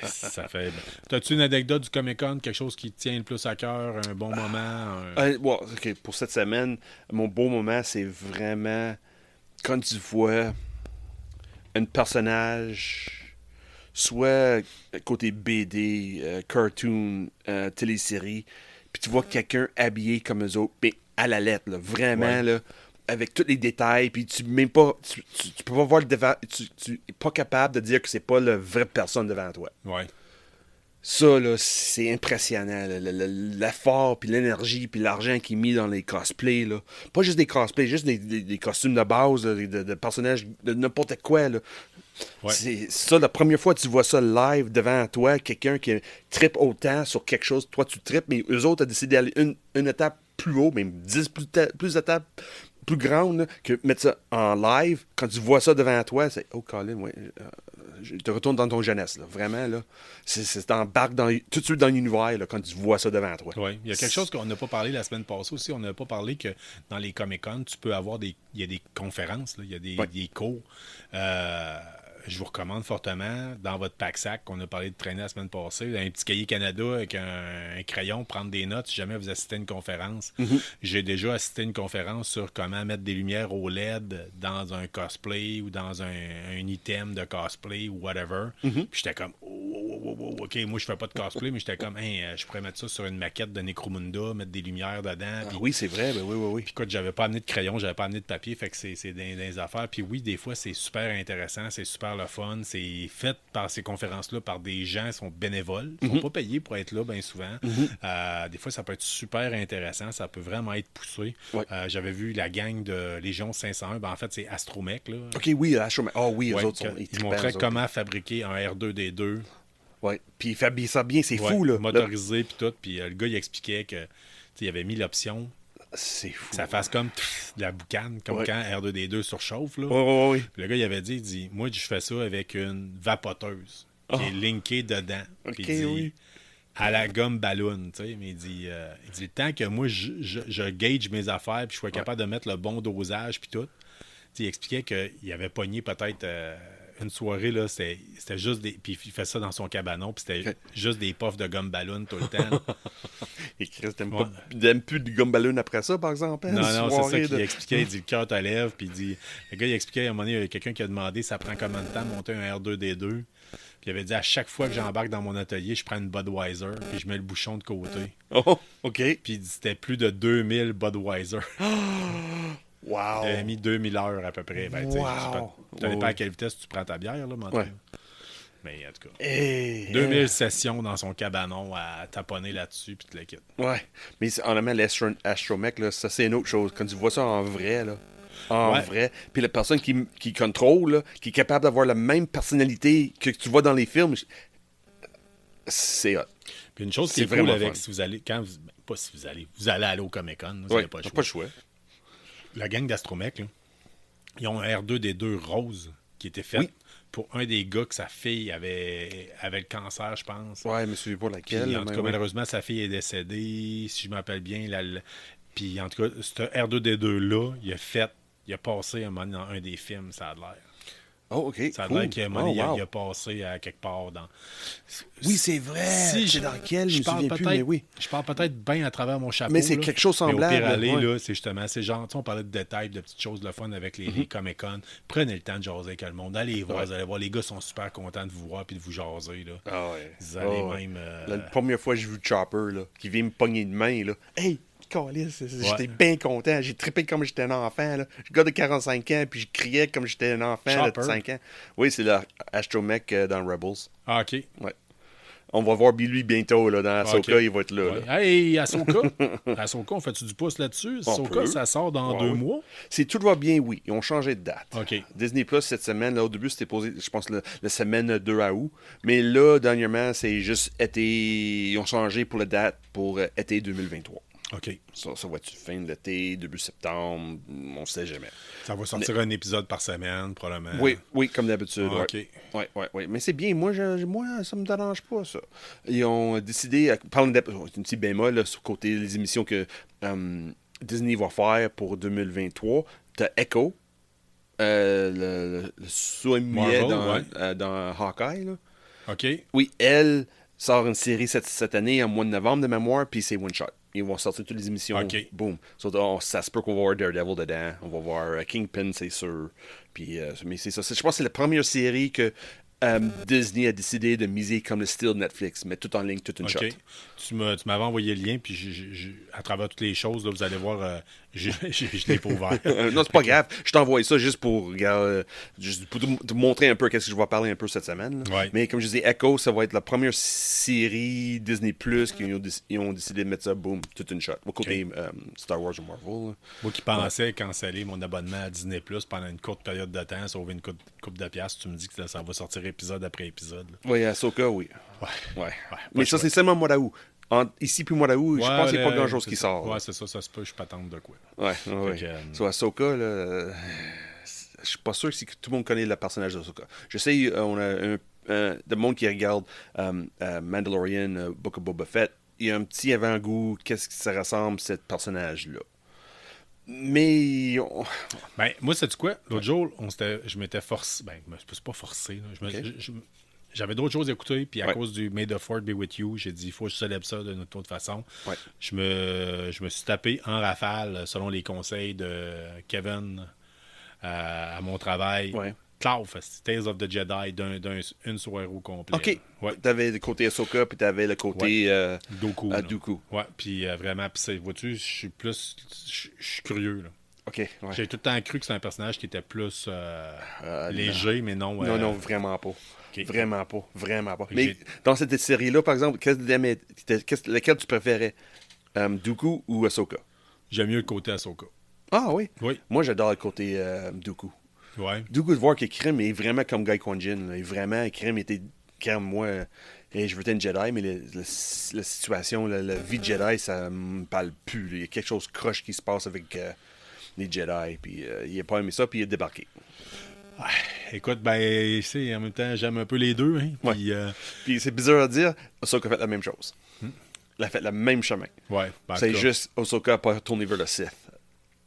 ça fait. T'as-tu une anecdote du Comic-Con, quelque chose qui te tient le plus à cœur, un bon moment? OK, pour cette semaine, mon beau moment, c'est vraiment quand tu vois un personnage, soit côté BD, cartoon, télésérie, puis tu vois quelqu'un habillé comme eux autres, mais à la lettre, là, vraiment, là, avec tous les détails, puis tu peux pas voir le devant, tu es pas capable de dire que c'est pas la vraie personne devant toi. Ouais. Ça, là, c'est impressionnant. L'effort, puis l'énergie, puis l'argent qui est mis dans les cosplays. Là. Pas juste des cosplays, juste des costumes de base, là, de personnages, de n'importe quoi. Là. Ouais. C'est ça, la première fois que tu vois ça live devant toi, quelqu'un qui trippe autant sur quelque chose, toi tu tripes, mais eux autres ont décidé d'aller une étape plus haut, même 10 plus d'étapes plus grandes, là, que mettre ça en live. Quand tu vois ça devant toi, c'est « Oh, Colin, je te retourne dans ton jeunesse, là. Vraiment, là. C'est t'embarques tout de suite dans l'univers là, quand tu vois ça devant toi. » Oui, il y a quelque chose qu'on n'a pas parlé la semaine passée aussi. On n'a pas parlé que dans les Comic-Con, tu peux avoir il y a des conférences, là, il y a des cours. Je vous recommande fortement, dans votre pack-sac, qu'on a parlé de traîner la semaine passée, un petit cahier Canada avec un crayon, prendre des notes si jamais vous assistez à une conférence. Mm-hmm. J'ai déjà assisté à une conférence sur comment mettre des lumières au LED dans un cosplay ou dans un item de cosplay ou whatever. Mm-hmm. Puis j'étais comme, OK, moi je fais pas de cosplay, mais j'étais comme, je pourrais mettre ça sur une maquette de Necromunda, mettre des lumières dedans. Puis, oui, c'est vrai, oui. Puis écoute, j'avais pas amené de crayon, j'avais pas amené de papier, fait que c'est des affaires. Puis oui, des fois, c'est super intéressant, c'est super le fun. C'est fait par ces conférences-là par des gens qui sont bénévoles. Ils ne sont pas payés pour être là bien souvent. Mm-hmm. Des fois, ça peut être super intéressant. Ça peut vraiment être poussé. Ouais. J'avais vu la gang de Légion 501. En fait, c'est Astromech. Là. OK, oui, Astromech. Eux autres sont... Ils montraient comment fabriquer un R2D2. Oui, puis il fabrique ça bien, c'est fou. Là. Motorisé, puis tout. Puis le gars, il expliquait qu'il avait mis l'option... C'est fou. Ça fasse comme de la boucane, comme quand R2D2 surchauffe. Là. Oui. Puis le gars, il avait dit, moi, je fais ça avec une vapoteuse qui est linkée dedans. OK, puis il dit, à la gomme ballon, tu sais, mais il dit le temps que moi, je gauge mes affaires, puis je sois capable de mettre le bon dosage, puis tout. Il expliquait qu'il avait pogné peut-être une soirée, là, c'était juste des... Puis il fait ça dans son cabanon, puis c'était juste des puffs de gomme ballon tout le temps. Et Chris, t'aimes plus de gomme ballon après ça, par exemple? Hein, non, c'est ça qu'il expliquait. Il dit le cœur te lève, puis il dit... Le gars, il expliquait, à un moment donné, il y a quelqu'un qui a demandé ça prend combien de temps de monter un R2D2. Puis il avait dit à chaque fois que j'embarque dans mon atelier, je prends une Budweiser, puis je mets le bouchon de côté. Oh, OK. Puis il dit c'était plus de 2000 Budweiser. Wow! Il avait mis 2000 heures à peu près. Ben, wow! Ça dépend à quelle vitesse tu prends ta bière, là, ouais. Mais en tout cas, 2000 sessions dans son cabanon à taponner là-dessus, puis tu le quittes. Ouais. Mais honnêtement, l'Astromech, là, ça, c'est une autre chose. Quand tu vois ça en vrai, là. En vrai. Puis la personne qui contrôle, là, qui est capable d'avoir la même personnalité que tu vois dans les films, c'est hot. Puis une chose qui est cool avec, si vous allez, pas si vous allez aller au Comic-Con, vous n'avez pas le choix. La gang d'Astromech, là, ils ont un R2D2 rose qui était fait pour un des gars que sa fille avait le cancer, je pense. Ouais, mais c'est pas laquelle. Puis, en tout cas, malheureusement, sa fille est décédée, si je me rappelle bien. Puis en tout cas, ce R2D2-là, il a passé un moment dans un des films, ça a l'air. Oh, OK. Ça a l'air qu'il a passé à quelque part dans. Oui, c'est vrai. C'est dans lequel je me souviens plus, mais oui. Je parle peut-être bien à travers mon chapeau. Mais c'est quelque chose semblable. Mais au pire aller, là, c'est justement, c'est genre, on parlait de détails, de petites choses, de fun avec les Comic-Con. Prenez le temps de jaser avec le monde. Allez voir, vous allez voir. Les gars sont super contents de vous voir et de vous jaser. Là. Ah ouais. Vous allez même. La première fois que j'ai vu Chopper, là, qui vient me pogner de main, là. Hey! J'étais bien content. J'ai trippé comme j'étais un enfant. Là. Je suis gars de 45 ans, puis je criais comme j'étais un enfant de 5 ans. Oui, c'est l'Astromech dans Rebels. Ah, OK. Ouais. On va voir Billy bientôt là, dans Ahsoka, il va être là. Ouais. Hey, Ahsoka! Ahsoka, on fait-tu du pouce là-dessus? Ahsoka, ça sort dans 2 mois? Si tout va bien, oui. Ils ont changé de date. OK. Disney Plus cette semaine, là, au début, c'était posé, je pense, la semaine 2 août. Mais là, dernièrement, c'est juste été. Ils ont changé pour la date pour été 2023. OK. Ça va être fin de l'été, début septembre, on ne sait jamais. Ça va sortir un épisode par semaine, probablement. Oui, comme d'habitude. Ah, OK. Oui. Mais c'est bien, moi, ça me dérange pas, ça. Ils ont décidé, parlant d'un petit bémol, là, sur le côté des émissions que Disney va faire pour 2023, t'as Echo, le soumis dans Hawkeye, là. OK. Oui, elle sort une série cette année, en mois de novembre, de mémoire, puis c'est one shot. Ils vont sortir toutes les émissions. OK. Boom. Ça se peut qu'on va voir Daredevil dedans. On va voir Kingpin, c'est sûr. Puis, mais c'est ça. Je pense que c'est la première série que Disney a décidé de miser comme le style de Netflix, mais tout en ligne, toute une shot. Tu m'avais envoyé le lien, puis à travers toutes les choses, là, vous allez voir, je l'ai pas ouvert. Non, c'est pas grave. Je t'envoie ça juste pour te montrer un peu qu'est-ce que je vais parler un peu cette semaine. Ouais. Mais comme je disais, Echo, ça va être la première série Disney Plus qu'ils ont décidé de mettre ça, boom, toute une shot. Au côté Star Wars ou Marvel. Là. Moi qui pensais canceller mon abonnement à Disney Plus pendant une courte période de temps, sauver une coupe de piastres, tu me dis que ça va sortir épisode après épisode. Là. Oui, Ahsoka, oui. Ouais. Mais ça, c'est seulement mois d'août. Ici puis mois d'août, je pense qu'il n'y a pas grand-chose qui sort. Ouais, c'est ça se peut, je peux attendre de quoi. Ouais. So, Ahsoka, là, je suis pas sûr que tout le monde connaît le personnage d'Ahsoka. Je sais, on a de monde qui regarde Mandalorian, Book of Boba Fett. Il y a un petit avant-goût, qu'est-ce que ça ressemble, ce personnage-là. Mais. Ben, moi, sais-tu quoi? L'autre jour, je m'étais forcé. Ben, c'est pas forcé. Là. J'avais d'autres choses à écouter, puis à cause du May the Fourth Be With You, j'ai dit, il faut que je célèbre ça d'une autre façon. Ouais. Je me suis tapé en rafale, selon les conseils de Kevin à mon travail. Ouais. Clough, Tales of the Jedi, d'une soirée au complet. OK. Ouais. T'avais le côté Ahsoka, puis t'avais le côté Dooku. Ouais, puis vraiment, vois-tu, je suis curieux, là. OK, ouais. J'ai tout le temps cru que c'était un personnage qui était plus léger, mais non. Non, vraiment pas. Okay. Vraiment pas. Mais dans cette série-là, par exemple, lequel tu préférais? Dooku ou Ahsoka? J'aime mieux le côté Ahsoka. Ah oui? Oui. Moi, j'adore le côté Dooku. Ouais. Dooku de voir que Krim est vraiment comme Guy Quan-Jin. Vraiment, Krim était comme moi. Et je veux être une Jedi, mais la situation, la vie de Jedi, ça me parle plus. Il y a quelque chose de croche qui se passe avec les Jedi. Puis il n'a pas aimé ça, puis il a débarqué. Écoute, en même temps, j'aime un peu les deux. Hein, puis c'est bizarre à dire, Ahsoka a fait la même chose. elle a fait le même chemin. Ouais, c'est juste, Ahsoka n'a pas tourné vers le Sith.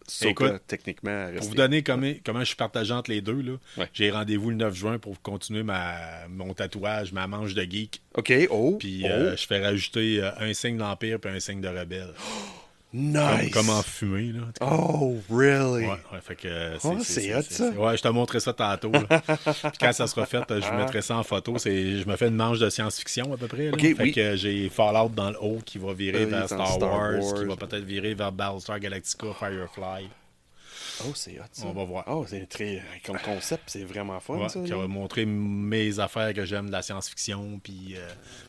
Ahsoka, techniquement, pour vous donner comment je suis partagé entre les deux, là, ouais. j'ai rendez-vous le 9 juin pour continuer mon tatouage, ma manche de geek. OK, Puis je fais rajouter un signe d'Empire puis un signe de rebelle. Nice! Comme en fumée, là. Oh, really? Ouais, fait que c'est hot, ça. Ouais, je te montrerai ça tantôt. Puis quand ça sera fait, je vous mettrai ça en photo. Je me fais une manche de science-fiction, à peu près. Là. Okay, fait que j'ai Fallout dans le haut qui va virer vers Star Wars, qui va peut-être virer vers Battlestar Galactica, Firefly. Oh, c'est hot, ça. On va voir. Oh, c'est très... Comme concept, c'est vraiment fun, ça. Qui va montrer mes affaires que j'aime de la science-fiction. Puis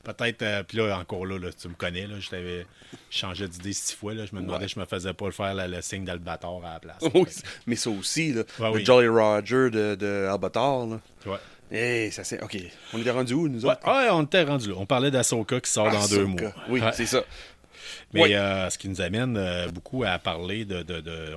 peut-être... Puis là, encore là, tu me connais, là, je t'avais changé d'idée 6 fois. Là, je me demandais, je me faisais pas faire le signe d'Albator à la place. Oui, mais ça aussi, là, le Jolly Roger de Albator, là. Ouais. Hey, ça c'est... OK. On était rendu où, nous autres? Ouais, on était rendu là. On parlait d'Ahsoka qui sort dans 2 mois. Oui, c'est ça. Mais ce qui nous amène beaucoup à parler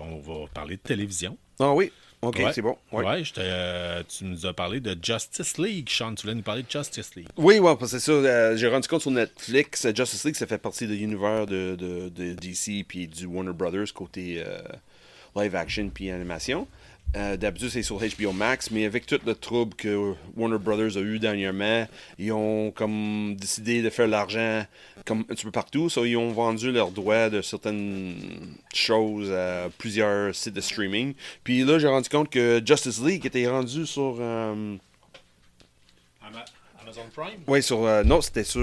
on va parler de télévision. Ah oui? OK, c'est bon. Ouais, tu nous as parlé de Justice League, Sean. Tu voulais nous parler de Justice League. Oui, parce que c'est ça. J'ai rendu compte sur Netflix, Justice League, ça fait partie de l'univers de DC puis du Warner Brothers côté live action puis animation. D'habitude, c'est sur HBO Max, mais avec tout le trouble que Warner Brothers a eu dernièrement, ils ont comme décidé de faire l'argent comme un petit peu partout. So, ils ont vendu leurs droits de certaines choses à plusieurs sites de streaming. Puis là, j'ai rendu compte que Justice League était rendu sur... Amazon Prime? Oui, non, c'était sur...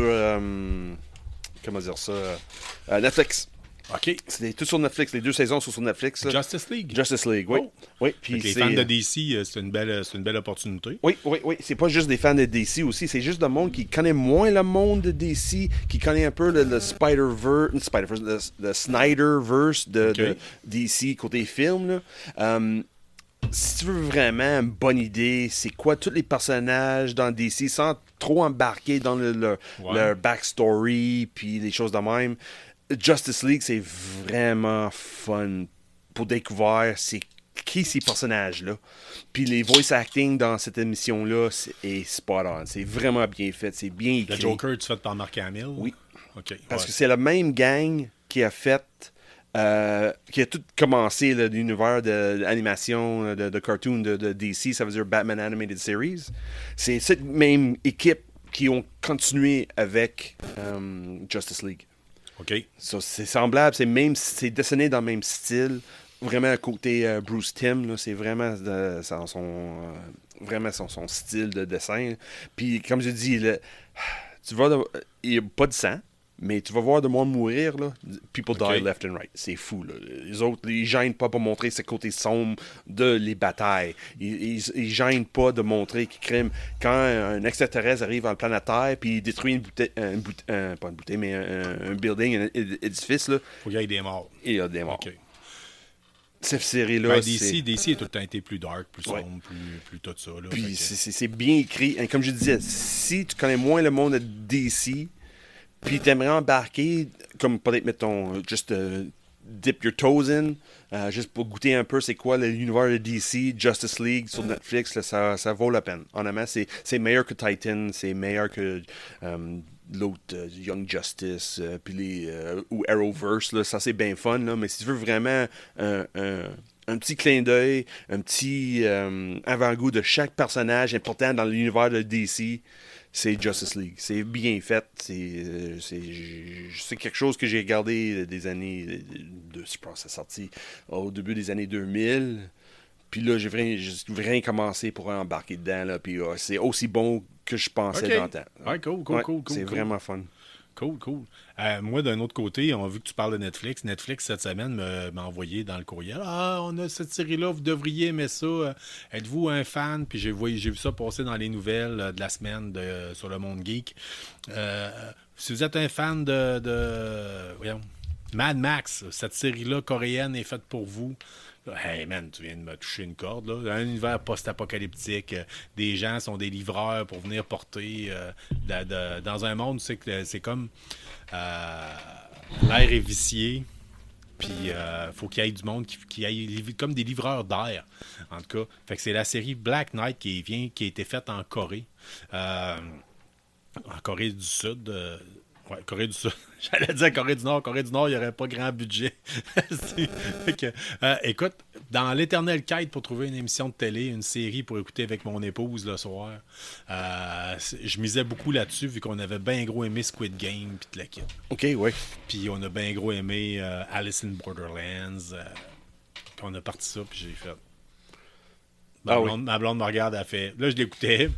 comment dire ça? Netflix. OK. C'était tout sur Netflix. Les 2 saisons sont sur Netflix. Justice League? Justice League, oui. Oh. Oui, puis les fans de DC, c'est une belle opportunité. Oui. C'est pas juste des fans de DC aussi. C'est juste le monde qui connaît moins le monde de DC, qui connaît un peu le Spider-Verse, le Snyderverse de DC côté film. Là. Si tu veux vraiment une bonne idée, c'est quoi tous les personnages dans DC sans trop embarquer dans leur backstory puis les choses de même. Justice League, c'est vraiment fun pour découvrir c'est qui ces personnages-là. Puis les voice acting dans cette émission-là est spot on. C'est vraiment bien fait, c'est bien écrit. Le Joker, tu fais par Mark Hamill? Oui. OK. Parce que c'est la même gang qui a fait... qui a tout commencé l'univers d'animation, de cartoon de DC, ça veut dire Batman Animated Series. C'est cette même équipe qui ont continué avec Justice League. OK. So, c'est semblable, c'est dessiné dans le même style. Vraiment, à côté Bruce Timm, là, c'est vraiment son style de dessin. Puis, comme je dis, tu vois, il n'y a pas de sang, mais tu vas voir de monde mourir, là. People die left and right. C'est fou, là. Les autres, ils gênent pas pour montrer ce côté sombre de les batailles. Ils gênent pas de montrer qu'ils criment. Quand un extraterrestre arrive dans le planétaire puis il détruit pas une bouteille, mais un building, un édifice, là. Faut qu'il y ait des morts. Il y a des morts. Okay. Cette série-là, DC a tout le temps été plus dark, plus sombre, plus tout ça. Là. Puis c'est bien écrit. Et comme je disais, si tu connais moins le monde de DC... Puis t'aimerais embarquer, comme peut-être, mettons, juste dip your toes in, juste pour goûter un peu c'est quoi l'univers de DC, Justice League sur Netflix, là, ça vaut la peine. Honnêtement, c'est meilleur que Titan, c'est meilleur que l'autre Young Justice, puis ou Arrowverse, là, ça c'est bien fun, là, mais si tu veux vraiment un petit clin d'œil, un petit avant-goût de chaque personnage important dans l'univers de DC, c'est Justice League. C'est bien fait. C'est quelque chose que j'ai regardé des années... je pense que c'est sorti au début des années 2000. Puis là, j'ai vraiment commencé pour embarquer dedans. Là, puis c'est aussi bon que je pensais dans le temps. Ouais, cool. C'est vraiment fun. Cool. Moi, d'un autre côté, on a vu que tu parles de Netflix. Netflix, cette semaine, m'a envoyé dans le courriel. Ah, on a cette série-là, vous devriez aimer ça. Êtes-vous un fan? Puis j'ai vu ça passer dans les nouvelles de la semaine sur le Monde Geek. Si vous êtes un fan voyons, Mad Max, cette série-là coréenne est faite pour vous. Hey man, tu viens de me toucher une corde, là. Un univers post-apocalyptique, des gens sont des livreurs pour venir porter dans un monde, c'est que c'est comme l'air est vicié, puis faut qu'il y ait du monde qui aille comme des livreurs d'air, en tout cas. Fait que c'est la série Black Knight qui a été faite en Corée. En Corée du Sud. Ouais, Corée du Sud. J'allais dire Corée du Nord. Corée du Nord, il n'y aurait pas grand budget. Fait que, écoute, dans l'éternelle quête pour trouver une émission de télé, une série pour écouter avec mon épouse le soir, je misais beaucoup là-dessus vu qu'on avait bien gros aimé Squid Game puis de la kit. OK, ouais. Puis on a bien gros aimé Alice in Borderlands. Puis on a parti ça, puis j'ai fait... Ma blonde me regarde, elle fait... Là, je l'écoutais.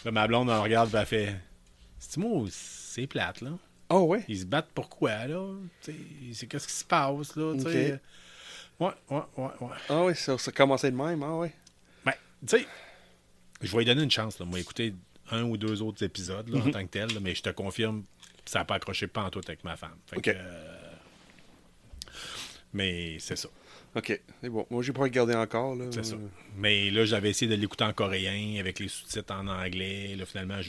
Là, ma blonde me regarde, elle fait... C'est plate, là. Ah ouais? Ils se battent pourquoi, là? C'est qu'est-ce qui se passe, là? Okay. Ouais. Ah ouais, ça commençait de même, ah ouais. Ben, tu sais, je vais lui donner une chance, là. Moi, écouter 1 ou 2 autres épisodes, là, en tant que tel, là, mais je te confirme, ça n'a pas accroché pas en tout avec ma femme. Fait que, mais c'est ça. OK, c'est bon. Moi, j'ai pas regardé encore, là. C'est ça. Mais là, j'avais essayé de l'écouter en coréen, avec les sous-titres en anglais. Là, finalement,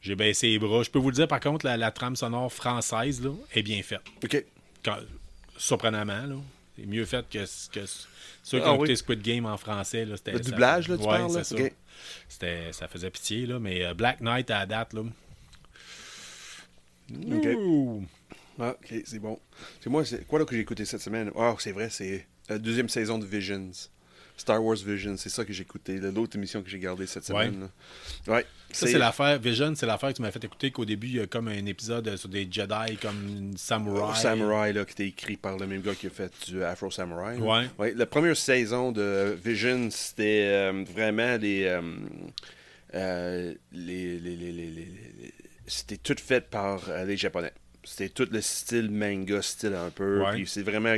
j'ai baissé les bras. Je peux vous le dire, par contre, la trame sonore française là, est bien faite. OK. Surprenamment, là. C'est mieux fait que ceux qui ont écouté Squid Game en français. Là, le doublage, là, tu parles? C'est là? ça. Ça faisait pitié, là. Mais Black Knight, à la date, là... OK. Ah, OK, c'est bon. C'est quoi là que j'ai écouté cette semaine? Ah, c'est vrai, c'est la 2e saison de Visions. Star Wars Visions, c'est ça que j'ai écouté. L'autre émission que j'ai gardée cette semaine. Là. Ouais. Ça, c'est l'affaire. Vision, c'est l'affaire que tu m'as fait écouter qu'au début, il y a comme un épisode sur des Jedi comme Samurai. Samurai, là, qui était écrit par le même gars qui a fait du Afro Samurai. Ouais. La première saison de Vision, c'était vraiment c'était tout fait par les Japonais. C'était tout le style manga, style un peu. Puis c'est vraiment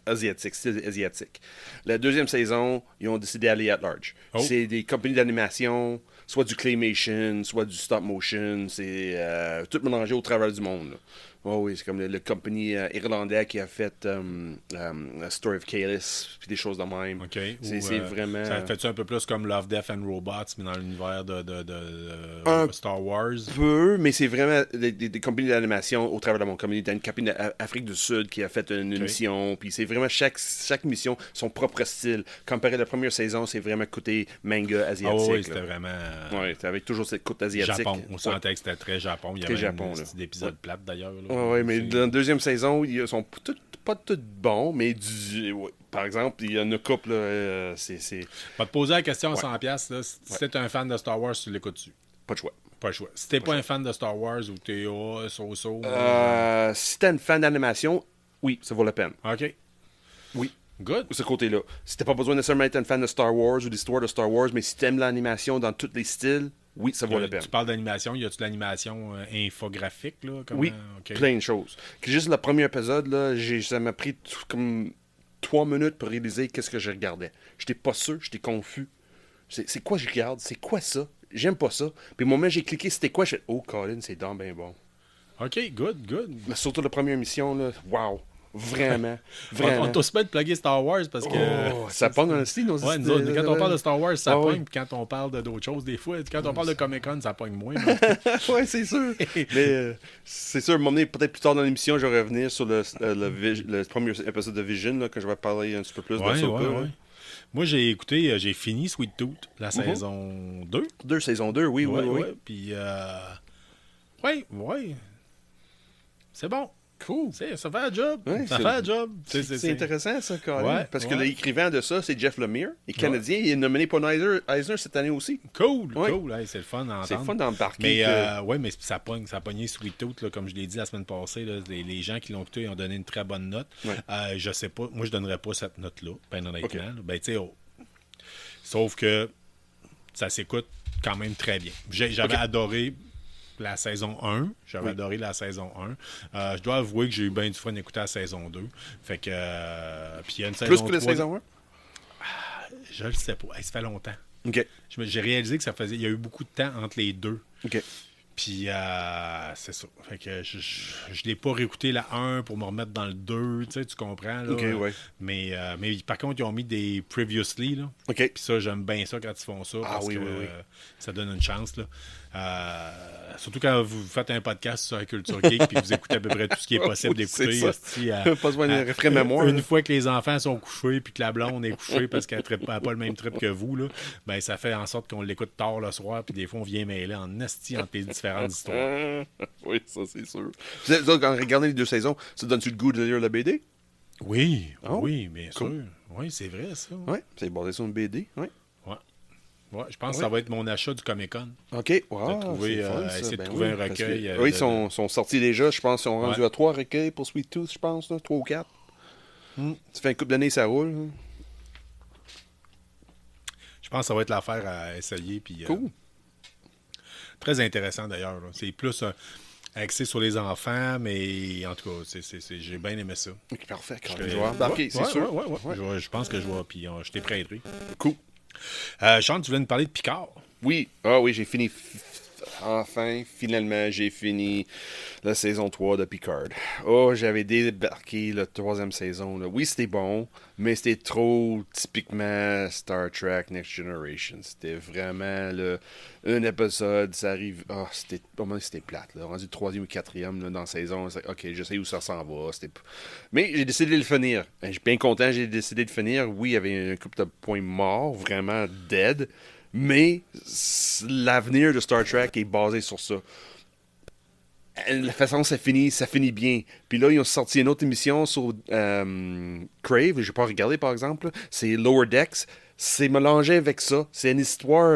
asiatique, style asiatique. La 2e saison, ils ont décidé d'aller at large. C'est des compagnies d'animation, soit du claymation, soit du stop motion. C'est tout mélangé au travers du monde. Là. Oh oui, c'est comme le compagnie irlandais qui a fait Story of Kalis, puis des choses de même. OK. C'est vraiment... Ça fait-tu un peu plus comme Love, Death and Robots, mais dans l'univers de Star Wars? Un peu, mais c'est vraiment des compagnies d'animation au travers de mon communauté. Une compagnie d'Afrique du Sud qui a fait une émission, puis c'est vraiment chaque émission son propre style. Comparé à la première saison, c'est vraiment côté manga asiatique. Oui, c'était vraiment... Oui, avec toujours cette côte asiatique. Japon. On sentait que c'était très Japon. Il y avait un épisode plate, d'ailleurs. Oui, mais dans la 2e saison, ils sont pas tous bons, mais par exemple, il y en a couple, c'est... Je vais te poser la question à 100$. Là, si t'es un fan de Star Wars, tu l'écoutes-tu? Pas de choix. Pas le choix. Si t'es pas un fan de Star Wars ou t'es so-so... Si t'es un fan d'animation, oui, ça vaut la peine. OK. Oui. Good. Ce côté-là. Si t'as pas besoin nécessairement d'être un fan de Star Wars ou d'histoire de Star Wars, mais si t'aimes l'animation dans tous les styles, oui, ça vaut la peine. Tu parles d'animation, y a-tu de l'animation infographique, là? Oui, plein de choses. Juste le premier épisode, là, ça m'a pris comme 3 minutes pour réaliser qu'est-ce que je regardais. J'étais pas sûr, j'étais confus. C'est quoi je regarde? C'est quoi ça? J'aime pas ça. Puis au moment où j'ai cliqué, c'était quoi? Je fais, oh, Colin, c'est donc bien bon. OK, good. Mais surtout la première émission, là, wow. Vraiment. On t'ose pas de plugger Star Wars parce que... ça pogne dans le style. Quand on parle de Star Wars, ça pogne. Puis quand on parle d'autres choses, des fois, quand on parle de Comic-Con, ça pogne moins. Oui, c'est sûr. Mais c'est sûr, à un moment donné, peut-être plus tard dans l'émission, je vais revenir sur le premier épisode de Vision, là, que je vais parler un petit peu plus de ça. Moi, j'ai fini Sweet Tooth, la saison 2. Saison 2, oui. Puis, c'est bon. Cool. Ça fait un job. Ça fait un job. C'est intéressant, ça, Colin. Parce que l'écrivain de ça, c'est Jeff Lemire. Il est canadien. Il est nominé pour Eisner cette année aussi. Cool. Hey, c'est le fun d'entendre. C'est le fun d'embarquer. Mais ça a pogné Sweet Tooth, là, comme je l'ai dit la semaine passée. Là, les gens qui l'ont écouté ont donné une très bonne note. Je sais pas. Moi, je donnerais pas cette note-là, ben honnêtement. Ben, sauf que ça s'écoute quand même très bien. J'avais adoré la saison 1. J'avais adoré la saison 1. Je dois avouer que j'ai eu bien du fun d'écouter la saison 2. Fait que... puis il y a une saison 3. Plus que la saison 1? Je le sais pas. Ça fait longtemps. OK. J'ai réalisé que il y a eu beaucoup de temps entre les deux. OK. Puis c'est ça. Fait que je l'ai pas réécouté la 1 pour me remettre dans le 2. Tu comprends? Là. OK, ouais. Mais par contre, ils ont mis des previously. Là. OK. Puis ça, j'aime bien ça quand ils font ça. Parce que ça donne une chance. Là. Surtout quand vous faites un podcast sur la culture geek puis vous écoutez à peu près tout ce qui est possible d'écouter. Pas besoin de refrain mémoire. Une fois que les enfants sont couchés puis que la blonde est couchée parce qu'elle n'a pas le même trip que vous, là, ben, ça fait en sorte qu'on l'écoute tard le soir puis des fois on vient mêler en esti entre les différentes histoires. Oui, ça c'est sûr. Quand regardez les 2 saisons, ça donne-tu le goût de lire la BD? Oui, oui, bien sûr. Oui, c'est vrai ça. Oui, c'est basé sur une BD. Oui. Ouais, je pense que ça va être mon achat du Comic-Con. OK. Wow, essayer de trouver un recueil. Oui, ils sont sortis déjà. Je pense qu'ils sont rendus à 3 recueils pour Sweet Tooth, je pense. 3 ou 4. Ça fait une couple d'années, ça roule. Je pense que ça va être l'affaire à essayer. Puis, cool. Très intéressant d'ailleurs. Là. C'est plus axé sur les enfants, mais en tout cas, j'ai bien aimé ça. Okay, parfait. Quand je vais embarquer, c'est sûr. Ouais. Je pense que je vais. Puis je t'ai prêté. Cool. Sean, tu voulais nous parler de Picard? Oui. Oui, j'ai fini. Finalement, j'ai fini la saison 3 de Picard. Oh, j'avais débarqué la 3e saison. Là. Oui, c'était bon, mais c'était trop typiquement Star Trek Next Generation. C'était vraiment un épisode, ça arrive. C'était plate. Là. Rendu 3e ou 4e là, dans la saison. OK, je sais où ça s'en va. Mais j'ai décidé de le finir. Je suis bien content, j'ai décidé de finir. Oui, il y avait un couple de points morts, vraiment dead. Mais l'avenir de Star Trek est basé sur ça. La façon ça finit bien. Puis là, ils ont sorti une autre émission sur Crave, je n'ai pas regardé par exemple. C'est Lower Decks. C'est mélangé avec ça. C'est une histoire...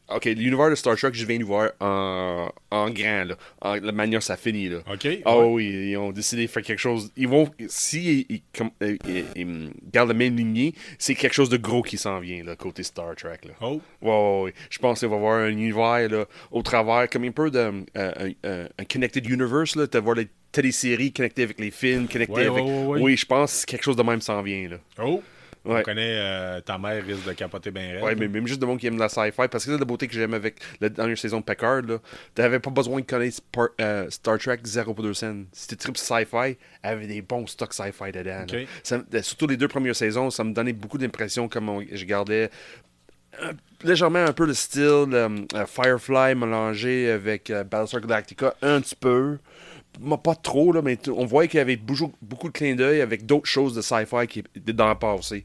OK, l'univers de Star Trek, je viens de voir en grand, là. La manière ça finit, là. OK. Oui, ils ont décidé de faire quelque chose... Ils vont... Si ils gardent la même lignée, c'est quelque chose de gros qui s'en vient, là, côté Star Trek, là. Oh. Ouais. Je pense qu'il va y avoir un univers, là, au travers, comme un peu de... un Connected Universe, là. Tu vas voir les téléséries connectées avec les films, connectées avec... Oui, je pense que quelque chose de même s'en vient, là. Oh. Ouais. On connaît ta mère risque de capoter bien raide. Ouais, mais même juste de monde qui aime la sci-fi, parce que c'est la beauté que j'aime avec la dernière saison de Packard, là. T'avais pas besoin de connaître Star Trek 0.2 cents. Si tu tripes sci-fi, avait des bons stocks sci-fi dedans. Okay. Surtout les 2 premières saisons, ça me donnait beaucoup d'impression comme je gardais légèrement un peu le style Firefly mélangé avec Battlestar Galactica, un petit peu. Pas trop, là, mais on voyait qu'il y avait beaucoup de clins d'œil avec d'autres choses de sci-fi qui étaient dans le passé.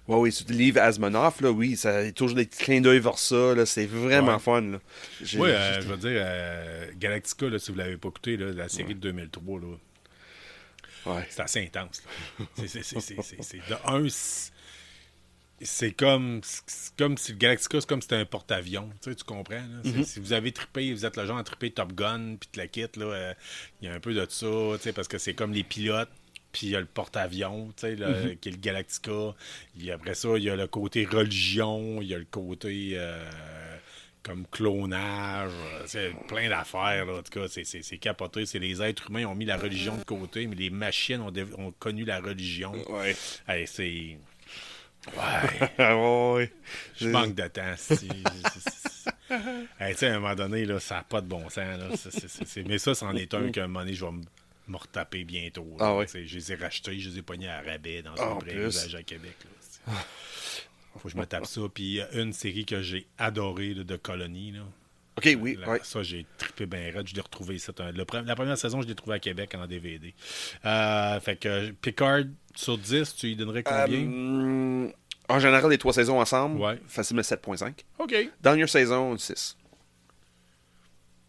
Oui, sur le livre Asimonoff, là, oui, ça y a toujours des petits clins d'œil vers ça, là, c'est vraiment fun. Là. Je veux dire, Galactica, là, si vous ne l'avez pas écouté, là, la série de 2003, là, c'est assez intense. C'est de un... C'est comme si le Galactica, c'est comme si c'était un porte-avions. Tu comprends? Là? Si vous avez trippé, vous êtes le genre à tripper Top Gun, puis te la quitte, il y a un peu de ça, parce que c'est comme les pilotes, puis il y a le porte-avions, qui est le Galactica. Et après ça, il y a le côté religion, il y a le côté comme clonage, c'est plein d'affaires. Là. En tout cas, c'est capoté. C'est les êtres humains ont mis la religion de côté, mais les machines ont connu la religion. Ouais. Hey, c'est... Ouais. Je manque de temps. Hey, à un moment donné, là, ça n'a pas de bon sens. Là. Mais ça, c'en est un qu'à un moment donné, je vais me retaper bientôt. Là. Je les ai rachetés, je les ai pognés à rabais dans un vrai usage à Québec. Faut que je me tape ça. Puis une série que j'ai adorée là, de Colony. Là. OK, oui. Ça, j'ai trippé bien raide. Je l'ai retrouvé. La première saison, je l'ai trouvé à Québec en DVD. Fait que Picard sur 10, tu lui donnerais combien? En général, les 3 saisons ensemble, ouais. facilement 7.5. OK. Dernière saison, 6.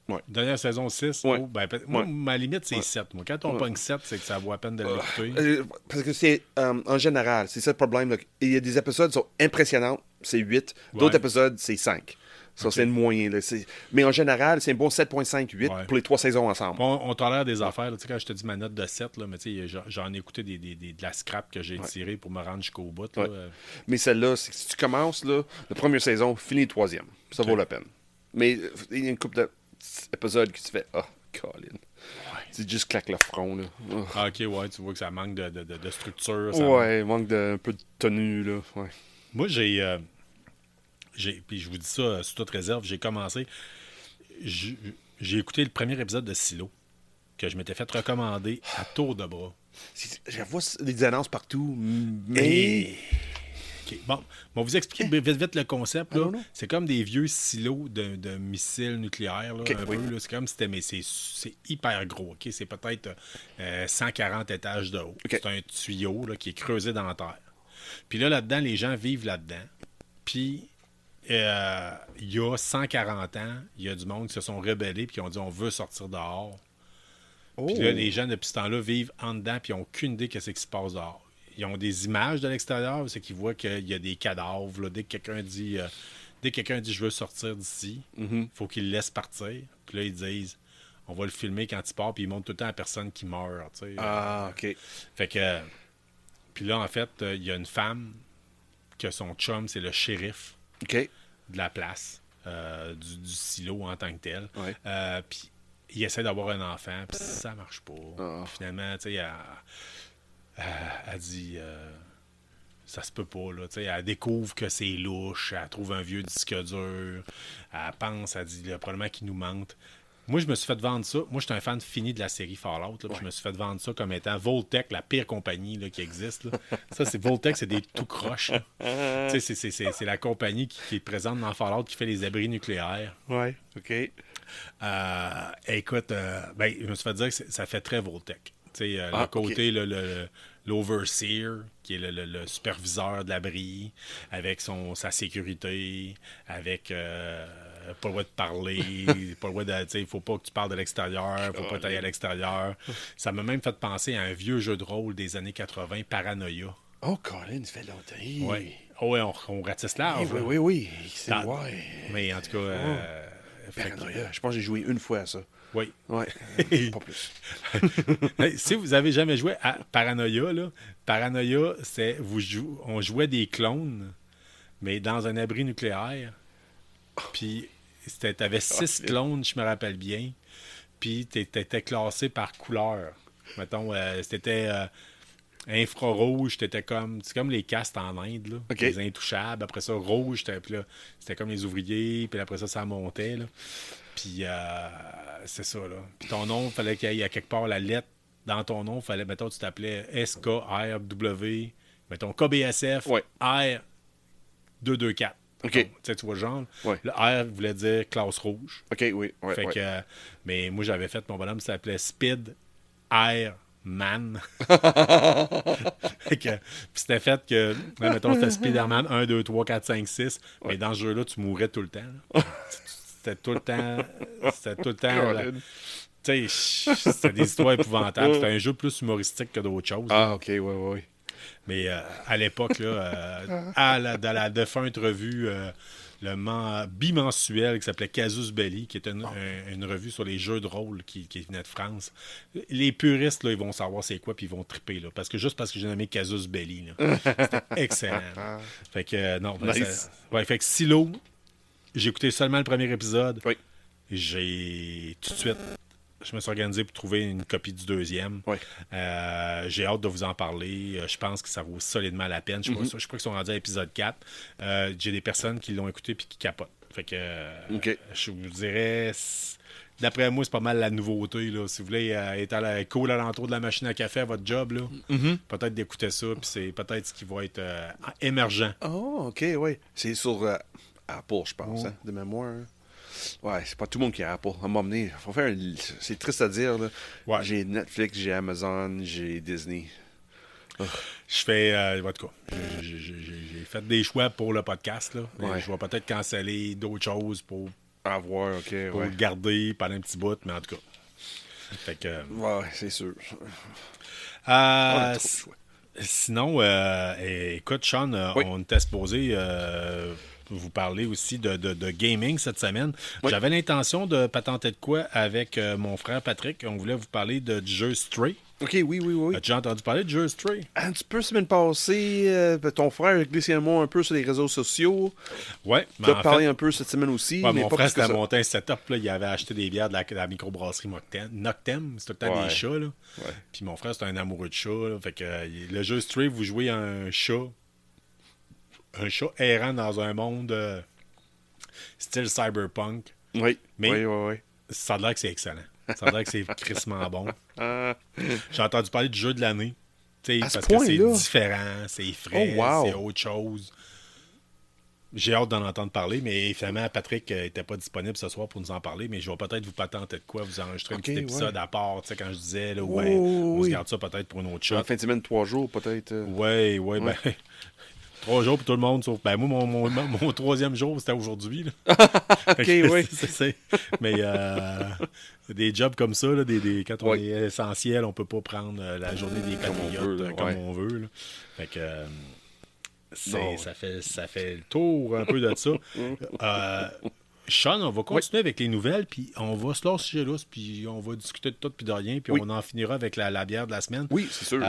Ouais. Dernière saison, 6. Ouais. Oh, moi, ma limite, c'est 7. Moi, quand on pogne 7, c'est que ça vaut la peine de l'écouter. Parce que c'est, en général, c'est ça le problème. Là. Il y a des épisodes qui sont impressionnants, c'est 8. D'autres épisodes, c'est 5. Ça, c'est le moyen. Là. Mais en général, c'est un bon 7.5, 8 pour les 3 saisons ensemble. On tolère des affaires. Là. Quand je te dis ma note de 7, là, mais j'en ai écouté de la scrap que j'ai tirée pour me rendre jusqu'au bout. Là. Mais celle-là, c'est que si tu commences, là, la première saison, finis le 3e. Ça vaut la peine. Mais il y a une couple d'épisodes que tu fais « Ah, Colin ». Tu juste claques le front. Là. Ah, OK, ouais, tu vois que ça manque de structure. Il manque un peu de tenue. Là. Ouais. Moi, puis je vous dis ça sous toute réserve, j'ai commencé. J'ai écouté le premier épisode de Silo, que je m'étais fait recommander à tour de bras. Je vois des annonces partout, mais OK. Bon, on va vous expliquer vite le concept. Là. C'est comme des vieux silos de missiles nucléaires, là, un peu. Là. C'est comme si c'était, mais c'est hyper gros. OK? C'est peut-être 140 étages de haut. Okay. C'est un tuyau là, qui est creusé dans la terre. Puis là-dedans, les gens vivent là-dedans. Puis, il y a 140 ans, il y a du monde qui se sont rebellés puis qui ont dit on veut sortir dehors. Puis là, les gens, depuis ce temps-là, vivent en dedans puis ils n'ont aucune idée de ce qui se passe dehors. Ils ont des images de l'extérieur, c'est qu'ils voient qu'il y a des cadavres. Là. Dès que quelqu'un dit je veux sortir d'ici, il faut qu'il le laisse partir. Puis là, ils disent on va le filmer quand il part, puis ils montrent tout le temps à la personne qui meurt. T'sais. Ah, OK. Fait que. Puis là, en fait, il y a une femme que son chum, c'est le shérif de la place, du silo en tant que tel. Ouais. Puis il essaie d'avoir un enfant, puis ça marche pas. Puis finalement, tu sais, elle dit ça se peut pas, là. Elle découvre que c'est louche, elle trouve un vieux disque dur, elle pense, elle dit probablement qu'il nous mente. Moi, je me suis fait vendre ça. Moi, je suis un fan fini de la série Fallout. Là, je me suis fait vendre ça comme étant Voltec, la pire compagnie là, qui existe. Là. Ça, c'est Voltec, c'est des tout croches. C'est la compagnie qui est présente dans Fallout qui fait les abris nucléaires. Ouais, OK. Écoute, je me suis fait dire que ça fait très Voltec. Le côté, l'overseer, qui est le superviseur de l'abri, avec sa sécurité, avec pas le droit de parler, pas le droit de. Il faut pas que tu parles de l'extérieur, faut pas t'aller à l'extérieur. Ça m'a même fait penser à un vieux jeu de rôle des années 80, Paranoia. Oh, Colin, ça fait longtemps. Oui. Oh, ouais, on ratisse large. Oui. C'est Mais en tout cas. Paranoia. Je pense que j'ai joué une fois à ça. Oui. Ouais. Pas plus. Si vous avez jamais joué à Paranoia, là, Paranoia, on jouait des clones, mais dans un abri nucléaire. Puis t'avais 6 clones, je me rappelle bien. Puis t'étais classé par couleur. Mettons, c'était infrarouge, c'est comme les castes en Inde, là. Les intouchables. Après ça, rouge, c'était comme les ouvriers. Puis après ça montait, là. Puis c'est ça, là. Puis ton nom, il fallait qu'il y ait quelque part la lettre dans ton nom. Fallait, mettons, tu t'appelais SKRW, mettons KBSF, R224. OK. Tu vois le genre. Ouais. Le R voulait dire classe rouge. OK, oui. Fait que, mais moi, j'avais fait, mon bonhomme s'appelait Speed Air Man. Puis c'était fait que, mettons, c'était Spider-Man 1, 2, 3, 4, 5, 6. Mais dans ce jeu-là, tu mourrais tout le temps. C'était tout le temps. Tu sais, c'était des histoires épouvantables. C'était un jeu plus humoristique que d'autres choses. Ah, OK, oui. Mais à l'époque, là, dans la défunte revue bimensuelle qui s'appelait Casus Belli, qui était une revue sur les jeux de rôle qui venait de France, les puristes, là, ils vont savoir c'est quoi, puis ils vont triper. Là, parce que j'ai nommé Casus Belli. Là. C'était excellent. Fait que, non. Nice. Fait que Silo, j'ai écouté seulement le premier épisode. Oui. J'ai tout de suite... Je me suis organisé pour trouver une copie du deuxième. Oui. J'ai hâte de vous en parler. Je pense que ça vaut solidement la peine. Je crois qu'ils sont rendus à l'épisode 4. J'ai des personnes qui l'ont écouté et qui capotent. Fait que je vous dirais, d'après moi, c'est pas mal la nouveauté. Là. Si vous voulez être cool alentour de la machine à café à votre job, là, peut-être d'écouter ça. Puis c'est peut-être ce qui va être émergent. Oh, OK, oui. C'est sur Apple, je pense, de mémoire. Ouais, c'est pas tout le monde qui a Apple. À un moment donné, faut faire c'est triste à dire. Là. Ouais. J'ai Netflix, j'ai Amazon, j'ai Disney. Je fais... en tout cas, j'ai fait des choix pour le podcast. Là. Ouais. Je vais peut-être canceller d'autres choses pour le garder pendant un petit bout, mais en tout cas. Fait que... Ouais, c'est sûr. Sinon, écoute, Sean, on était supposé... vous parler aussi de gaming cette semaine. Oui. J'avais l'intention de patenter de quoi avec mon frère Patrick. On voulait vous parler du jeu Stray. OK, oui. As-tu déjà entendu parler du jeu Stray? Un petit peu semaine passée, ton frère a glissé un mot un peu sur les réseaux sociaux. Oui. Tu as parlé un peu cette semaine aussi. Ouais, mais mon frère, c'était monté un setup. Là, il avait acheté des bières de la microbrasserie Noctem. C'est tout le temps des chats. Là. Ouais. Puis mon frère, c'est un amoureux de chats. Là. Fait que le jeu Stray, vous jouez un chat errant dans un monde style cyberpunk. Oui. Mais ça a l'air que c'est excellent. Ça a l'air que c'est crissement bon. J'ai entendu parler du jeu de l'année. parce que c'est point-là? différent, c'est frais, Oh, wow. c'est autre chose. J'ai hâte d'en entendre parler, mais finalement, Patrick n'était pas disponible ce soir pour nous en parler, mais je vais peut-être vous patenter de quoi, vous enregistrer un Ok, petit épisode ouais. à part, tu sais, quand je disais, là, Oh, on se oui. garde ça peut-être pour une autre shot. En fin de semaine, 3 jours, peut-être. Ouais, ben, 3 jours pour tout le monde, sauf, ben, moi, mon 3e jour, c'était aujourd'hui, là. OK, oui. Mais des jobs comme ça, là, quand on Ouais. est essentiel, on peut pas prendre la journée des patriotes comme on veut. Là. Fait que ça fait le tour un peu de ça. Sean, on va continuer avec les nouvelles, puis on va se lâcher là, puis on va discuter de tout puis de rien, puis on en finira avec la bière de la semaine. Oui, c'est sûr.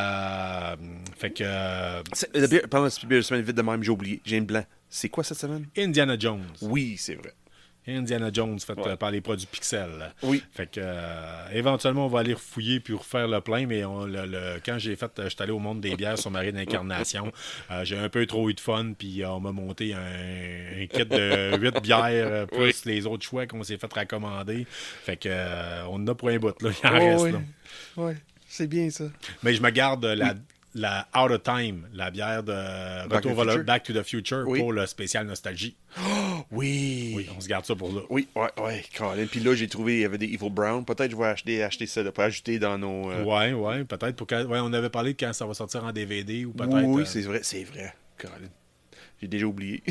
Fait que La bière, pardon, c'est bière de semaine vite de même, j'ai oublié. J'ai une blanc. C'est quoi cette semaine? Indiana Jones. Oui, c'est vrai. Indiana Jones fait par les produits Pixel. Oui. Fait que éventuellement on va aller refouiller puis refaire le plein, mais quand je suis allé au monde des bières sur Marine Incarnation, j'ai un peu trop eu de fun, puis on m'a monté un kit de 8 bières plus les autres choix qu'on s'est fait raccommander. Fait que on en a pour un bout là, il en reste là. Oui, c'est bien ça. Mais je me garde la Out of Time, la bière de Back to the Future pour le spécial Nostalgie. Oui. Oui, on se garde ça pour là. Oui, ouais, Colin. Puis là, j'ai trouvé, il y avait des Evil Brown. Peut-être que je vais acheter ça là, pour ajouter dans nos... Ouais, peut-être. On avait parlé de quand ça va sortir en DVD ou peut-être... Oui, c'est vrai, Colin. J'ai déjà oublié.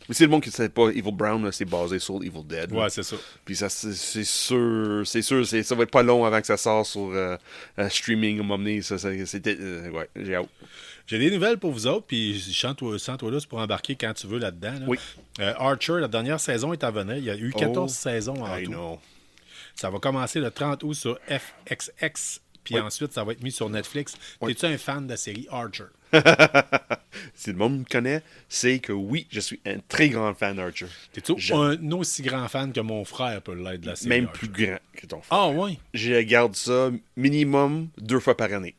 Mais c'est le monde qui ne sait pas, Evil Brown, là, c'est basé sur Evil Dead. Ouais, c'est ça. Puis ça, c'est sûr, ça va être pas long avant que ça sorte sur streaming, m'emmener. C'était, ouais, j'ai hâte. J'ai des nouvelles pour vous autres, puis sens-toi là, c'est pour embarquer quand tu veux là-dedans. Là. Oui. Archer, la dernière saison est à venir. Il y a eu 14 saisons en I tout. know. Ça va commencer le 30 août sur FXX, puis ensuite, ça va être mis sur Netflix. Es-tu un fan de la série Archer? Si le monde me connaît, c'est que oui, je suis un très grand fan d'Archer. T'es-tu un aussi grand fan que mon frère peut l'être de la série Même Archer? plus grand que ton frère. Ah, ouais? Je regarde ça minimum 2 fois par année.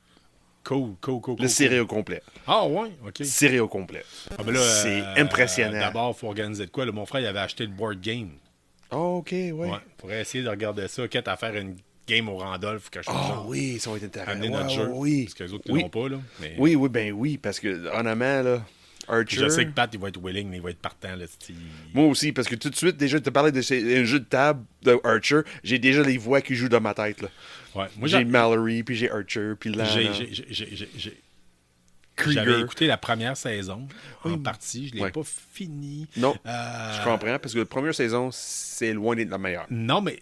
Cool. Le série au complet. Ah, ouais? OK. Série au complet. Ah, ben là, c'est impressionnant. D'abord, il faut organiser de quoi? Là, mon frère, il avait acheté le board game. Oh, OK, ouais. Ouais. Faudrait essayer de regarder ça, quitte à faire une game au Randolph, quelque chose de genre. Oui, ça va être intéressant. Amener notre jeu. Oui. Parce que les autres ne l'ont pas, là. Mais... Oui, parce que, honnêtement, là, Archer... Je sais que Pat, il va être willing, mais il va être partant, là. Moi aussi, parce que tout de suite, déjà, tu parlais d'un jeu de table de Archer, j'ai déjà les voix qui jouent dans ma tête, là. Ouais. Moi, j'ai Mallory, puis j'ai Archer, puis Lana. J'avais écouté la première saison en partie. Je ne l'ai pas fini. Non, je comprends, parce que la première saison, c'est loin d'être la meilleure. Non, mais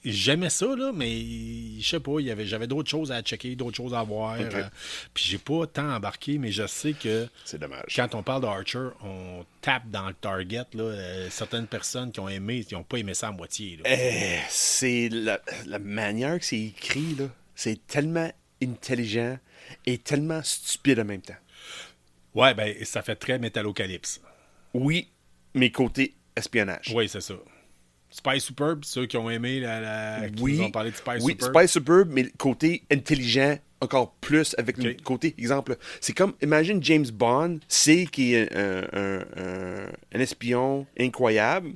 j'aimais ça, là, mais je sais pas, j'avais d'autres choses à checker, d'autres choses à voir. Okay. Puis j'ai pas tant embarqué, mais je sais que c'est dommage. Quand on parle d'Archer, on tape dans le target. Là, certaines personnes qui ont aimé, qui n'ont pas aimé ça à moitié. Là. C'est la manière que c'est écrit, là, c'est tellement intelligent et tellement stupide en même temps. Ouais, ben ça fait très Métallocalypse. Oui, mais côté espionnage. Oui, c'est ça. Spy Superb, ceux qui ont aimé qui nous ont parlé de Spy Superb. Oui, Spy Superb, mais côté intelligent encore plus avec le côté exemple. C'est comme, imagine James Bond, c'est qu'il est un espion incroyable,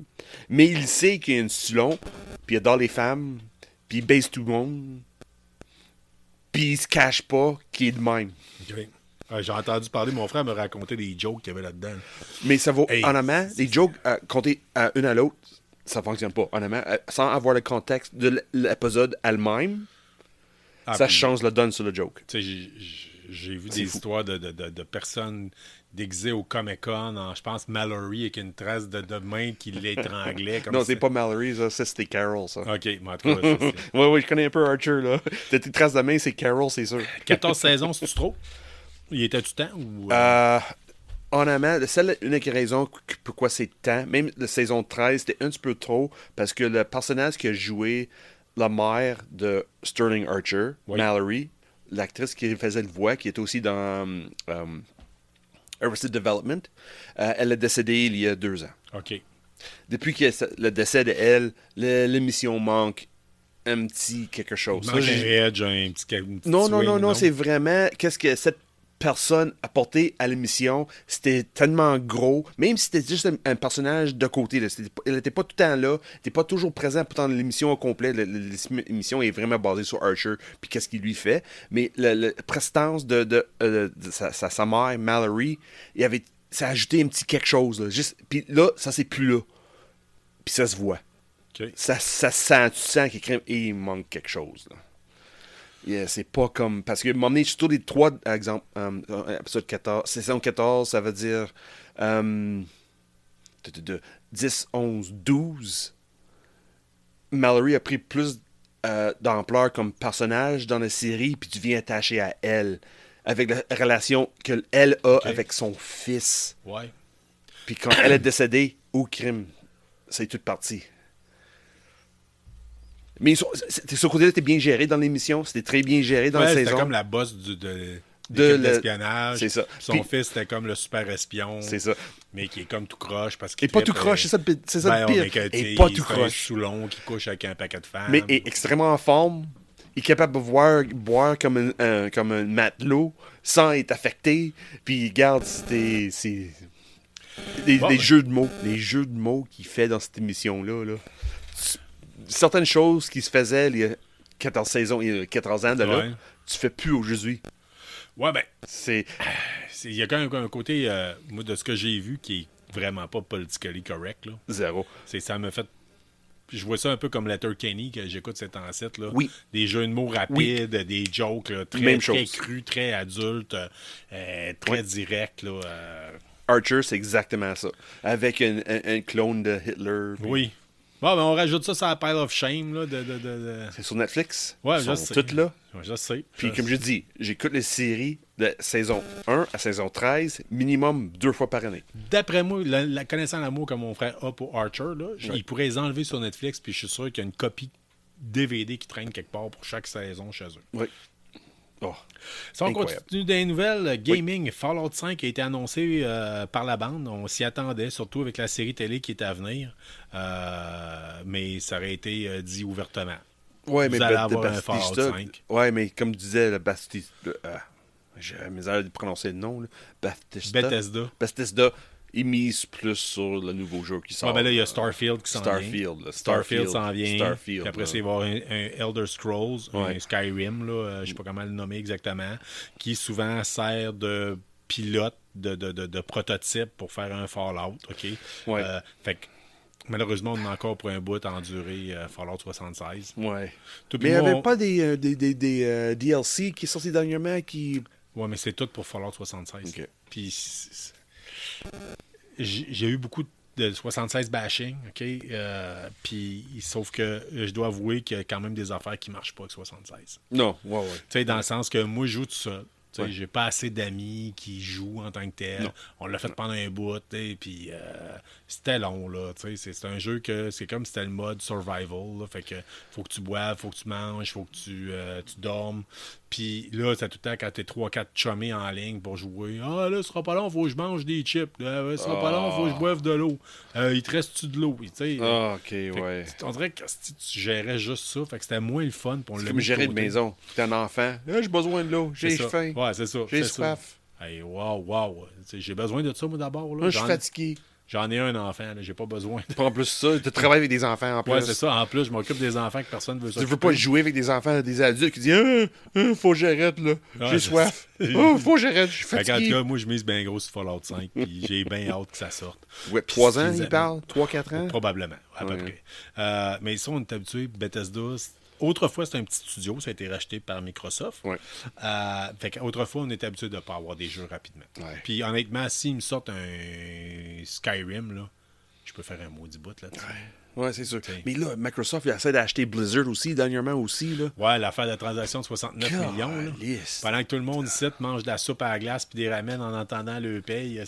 mais il sait qu'il est un stylon, puis il adore les femmes, puis il baise tout le monde, puis il se cache pas qu'il est de même. Okay. J'ai entendu parler, mon frère me racontait des jokes qu'il y avait là-dedans. Mais ça vaut, honnêtement, les jokes comptés une à l'autre, ça fonctionne pas, honnêtement. Sans avoir le contexte de l'épisode elle-même, ça change la donne sur le joke. J'ai vu des histoires de personnes déguisées au Comic-Con, je pense Mallory avec une trace de main qui l'étranglait. Non, c'est pas Mallory, ça c'était Carol, ça. OK, mais en tout cas, oui, je connais un peu Archer, là. Tes traces de main, c'est Carol, c'est sûr. 14 saisons, c'est-tu trop? Il était du temps ou... Honnêtement, c'est l'unique raison pourquoi c'est tant. Même la saison 13, c'était un petit peu trop parce que le personnage qui a joué la mère de Sterling Archer, Mallory, l'actrice qui faisait le voix, qui est aussi dans Arrested Development, elle est décédée il y a 2 ans. OK. Depuis que le décès de elle, l'émission manque un petit quelque chose. Un edge, un petit Non, c'est vraiment qu'est-ce que cette personne apportée à l'émission. C'était tellement gros. Même si c'était juste un personnage de côté. Là. Elle n'était pas tout le temps là. Elle n'était pas toujours présent pourtant l'émission au complet. L'émission est vraiment basée sur Archer puis qu'est-ce qu'il lui fait. Mais la prestance de sa mère, Mallory, ça a ajouté un petit quelque chose. Là. Puis là, ça c'est plus là. Puis ça se voit. Okay. Ça sent, tu sens qu'il manque quelque chose. Là. Yeah, c'est pas comme. Parce que m'emmener surtout les 3 exemples. Épisode 14. Saison 14, ça veut dire 10, 11, 12. Mallory a pris plus d'ampleur comme personnage dans la série, puis tu viens attaché à elle. Avec la relation qu'elle a avec son fils. Ouais. Puis quand elle est décédée, au crime, c'est toute partie. Mais ce côté-là était bien géré dans l'émission. C'était très bien géré dans la saison. C'était comme la boss de l'espionnage. C'est ça. Son fils, c'était comme le super espion. C'est ça. Mais qui est comme tout croche. Parce qu'il et pas tout croche, c'est ça le pire. Et pas tout croche. Soulon qui couche avec un paquet de femmes. Mais est extrêmement en forme. Il est capable de boire comme un matelot sans être affecté. Puis regarde, les jeux de mots. Les jeux de mots qu'il fait dans cette émission-là. Là. Certaines choses qui se faisaient il y a 14 ans de là, tu fais plus aujourd'hui. Ouais, ben. C'est. Il y a quand même un côté, moi, de ce que j'ai vu, qui est vraiment pas politically correct. Là. Zéro. Ça me fait. Je vois ça un peu comme Letterkenny que j'écoute cet ancêtre. Là. Oui. Des jeux de mots rapides, des jokes là, très crus, très adultes, très directs. Là, Archer, c'est exactement ça. Avec un clone de Hitler. Puis... Oui. Bon, ben on rajoute ça sur la pile of shame. Là, C'est sur Netflix. Ouais, je sais. Toutes là. Ouais, je sais. Puis comme je dis, j'écoute les séries de saison 1 à saison 13, minimum 2 fois par année. D'après moi, la connaissant l'amour que mon frère a pour Archer, là, il pourrait les enlever sur Netflix, puis je suis sûr qu'il y a une copie DVD qui traîne quelque part pour chaque saison chez eux. Oui. Oh, si on continue des nouvelles, gaming, Fallout 5 a été annoncé par la bande. On s'y attendait, surtout avec la série télé qui était à venir. Mais ça aurait été dit ouvertement. Ouais, vous mais allez avoir un Fallout 5. Ouais, mais comme disait le Bastista... j'ai la misère de prononcer le nom. Là. Bethesda. Ils misent plus sur le nouveau jeu qui sort. Ben là, il y a Starfield qui s'en vient. Starfield s'en vient. Puis après, il va y avoir un Elder Scrolls, un Skyrim, là, je sais pas comment le nommer exactement, qui souvent sert de pilote, de prototype pour faire un Fallout. OK? Ouais. Fait que malheureusement, on est encore pour un bout à endurer Fallout 76. Ouais. Mais il n'y avait pas des DLC qui sont sortis dernièrement qui... Ouais, mais c'est tout pour Fallout 76. Okay. Puis j'ai eu beaucoup de 76 bashing, OK? Puis sauf que je dois avouer qu'il y a quand même des affaires qui ne marchent pas avec 76. Non, ouais. Tu sais, dans le sens que moi, je joue tout seul. J'ai pas assez d'amis qui jouent en tant que tel. Non. On l'a fait pendant un bout, puis c'était long, là. C'est un jeu que c'est comme si c'était le mode survival. Là, fait que faut que tu boives, faut que tu manges, faut que tu dormes. Puis là, c'est tout le temps quand t'es 3-4 chummés en ligne pour jouer. Ah, là, ce sera pas long, faut que je mange des chips. Ce sera pas long, faut que je boive de l'eau. Il te reste-tu de l'eau? OK, ouais. On dirait que tu gérais juste ça. Fait que c'était moins le fun. C'est comme gérer une maison. T'es un enfant. J'ai besoin de l'eau. J'ai faim. Ouais, c'est ça. J'ai soif. Hey, wow. J'ai besoin de ça, moi, d'abord. Là. Moi, je suis fatigué. J'en ai un enfant, là. J'ai pas besoin. En plus ça, tu travailles avec des enfants en plus. Ouais, c'est ça. En plus, je m'occupe des enfants que personne ne veut s'occuper. Tu veux pas jouer avec des enfants, des adultes qui disent faut que j'arrête, là. J'ai soif. Faut que j'arrête, je suis fatigué. En tout cas, moi, je mise bien gros sur Fallout 5, puis j'ai bien hâte que ça sorte. Ouais, 3 ans, il parle? 3-4 ans? Probablement, à peu près. Mais ça, on est habitué, Bethesda... Autrefois, c'était un petit studio, ça a été racheté par Microsoft. Ouais. Autrefois, on était habitué de ne pas avoir des jeux rapidement. Ouais. Puis honnêtement, s'ils me sortent un Skyrim, là, je peux faire un maudit bout là-dessus. Ouais, c'est sûr. Mais là, Microsoft il essaie d'acheter Blizzard aussi, dernièrement aussi. Là. Ouais, l'affaire de transaction de 69 millions. Là. Pendant que tout le monde ici mange de la soupe à la glace puis des ramen en entendant le paye,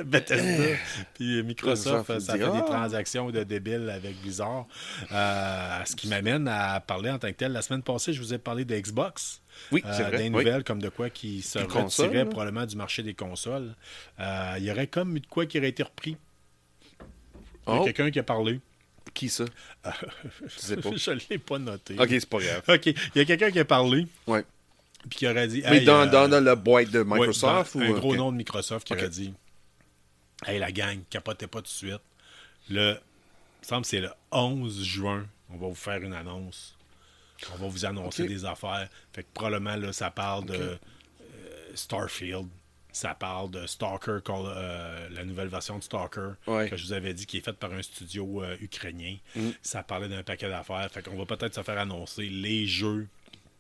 Bethesda. Puis Microsoft, ça fait des transactions de débiles avec Blizzard. Ce qui m'amène à parler en tant que tel. La semaine passée, je vous ai parlé de Xbox. Oui, c'est vrai. Des nouvelles comme de quoi qui se retirait probablement du marché des consoles. Il y aurait comme de quoi qui aurait été repris. Il y a quelqu'un qui a parlé. Qui ça? Je ne l'ai pas noté. OK, c'est pas grave. OK, il y a quelqu'un qui a parlé. Ouais. Puis qui aurait dit... Mais hey, dans la boîte de Microsoft? Un gros okay. nom de Microsoft qui aurait dit « Hey, la gang, capotez pas tout de suite. Il me semble que c'est le 11 juin. On va vous faire une annonce. On va vous annoncer des affaires. » Fait que probablement, là, ça parle de Starfield. Ça parle de Stalker, la nouvelle version de Stalker, que je vous avais dit, qui est faite par un studio ukrainien. Ça parlait d'un paquet d'affaires. Fait qu'on va peut-être se faire annoncer les jeux.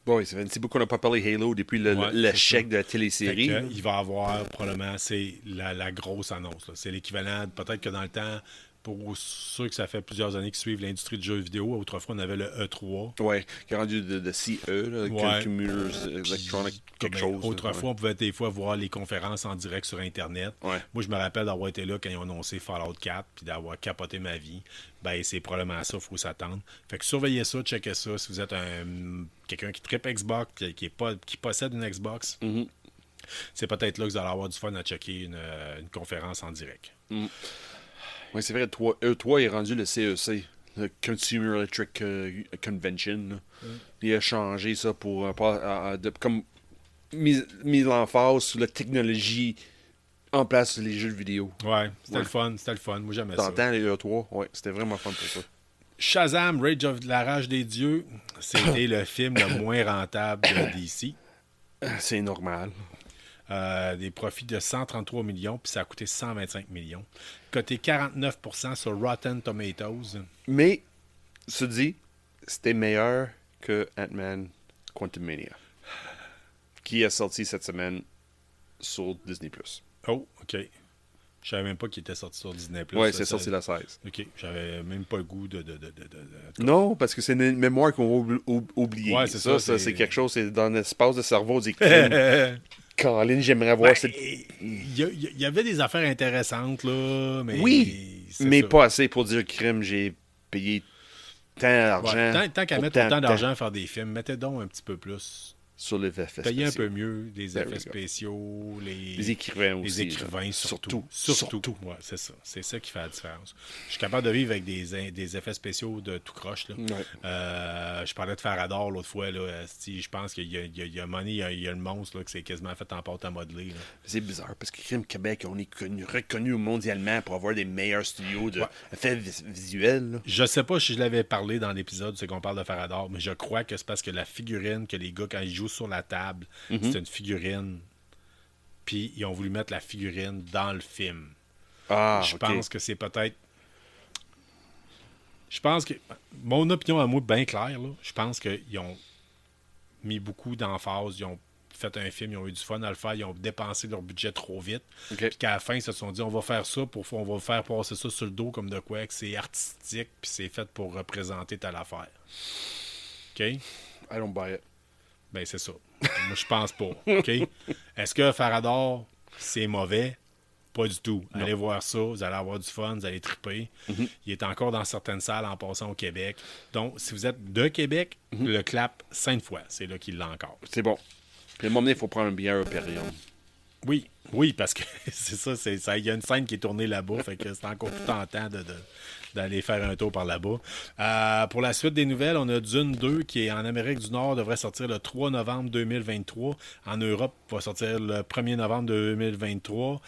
Oui, ça fait un petit bout qu'on n'a pas parlé Halo depuis l'échec de la télésérie. Il va y avoir probablement, c'est la grosse annonce. Là. C'est l'équivalent, peut-être que dans le temps, pour ceux que ça fait plusieurs années qui suivent l'industrie du jeu vidéo, autrefois on avait le E3. Oui, qui est rendu de CE, Computers Electronic quelque chose. Autrefois, on pouvait des fois voir les conférences en direct sur Internet. Ouais. Moi, je me rappelle d'avoir été là quand ils ont annoncé Fallout 4 puis d'avoir capoté ma vie. Ben, c'est probablement ça, il faut s'attendre. Fait que surveillez ça, checkez ça. Si vous êtes quelqu'un qui trippe Xbox, qui possède une Xbox, c'est peut-être là que vous allez avoir du fun à checker une conférence en direct. Oui, c'est vrai, E3 est rendu le CEC, le Consumer Electric Convention. Il a changé ça pour comme mise l'emphase sur la technologie en place sur les jeux vidéo. Ouais, c'était le fun. Moi, j'aimais ça. T'entends les E3? Ouais, c'était vraiment fun pour ça. Shazam, la rage des dieux, c'était le film le moins rentable de DC. C'est normal. Des profits de 133 millions, puis ça a coûté 125 millions. Coté 49% sur Rotten Tomatoes. Mais, se dit, c'était meilleur que Ant-Man Quantumania, qui est sorti cette semaine sur Disney+. Oh, OK. Je savais même pas qu'il était sorti sur Disney+. Oui, c'est sorti la 16. OK. J'avais même pas le goût de... Non, parce que c'est une mémoire qu'on va oublier. Ouais, c'est ça. C'est quelque chose, c'est dans l'espace de cerveau. Caroline, j'aimerais voir cette... Il y avait des affaires intéressantes, là, mais... Oui, mais ça. Pas assez pour dire crime, j'ai payé tant d'argent. Ouais, tant qu'à mettre autant d'argent à faire des films, mettez donc un petit peu plus. Sur les effets spéciaux. Payez un peu spéciaux. Mieux, les effets spéciaux, les écrivains aussi. Les écrivains, surtout. Ouais, c'est ça. C'est ça qui fait la différence. Je suis capable de vivre avec des effets spéciaux de tout croche. Là. Ouais. Je parlais de Farador l'autre fois. Là, je pense qu'il y a Money, il y a le monstre là, que c'est quasiment fait en pâte à modeler. Là. C'est bizarre parce que Crime Québec, on est reconnu mondialement pour avoir des meilleurs studios d'effets visuels. Là. Je sais pas si je l'avais parlé dans l'épisode, c'est qu'on parle de Farador, mais je crois que c'est parce que la figurine que les gars, quand ils jouent sur la table, c'est une figurine. Puis ils ont voulu mettre la figurine dans le film. Je pense que c'est peut-être... Je pense que... Mon opinion à moi, bien claire, là, je pense qu'ils ont mis beaucoup d'emphase, ils ont fait un film, ils ont eu du fun à le faire, ils ont dépensé leur budget trop vite. Puis qu'à la fin, ils se sont dit, on va faire ça, on va faire passer ça sur le dos comme de quoi, que c'est artistique, puis c'est fait pour représenter telle affaire. OK? I don't buy it. Ben, c'est ça. Moi, je pense pas. OK? Est-ce que Farador, c'est mauvais? Pas du tout. Non. Allez voir ça, vous allez avoir du fun, vous allez triper. Il est encore dans certaines salles en passant au Québec. Donc, si vous êtes de Québec, le clap 5 fois. C'est là qu'il l'a encore. C'est bon. Puis à un moment donné, il faut prendre un bière au Périon. Oui, parce que c'est ça. Il y a une scène qui est tournée là-bas, fait que c'est encore plus tentant d'aller faire un tour par là-bas. Pour la suite des nouvelles, on a Dune 2 qui est en Amérique du Nord, devrait sortir le 3 novembre 2023. En Europe, va sortir le 1er novembre 2023.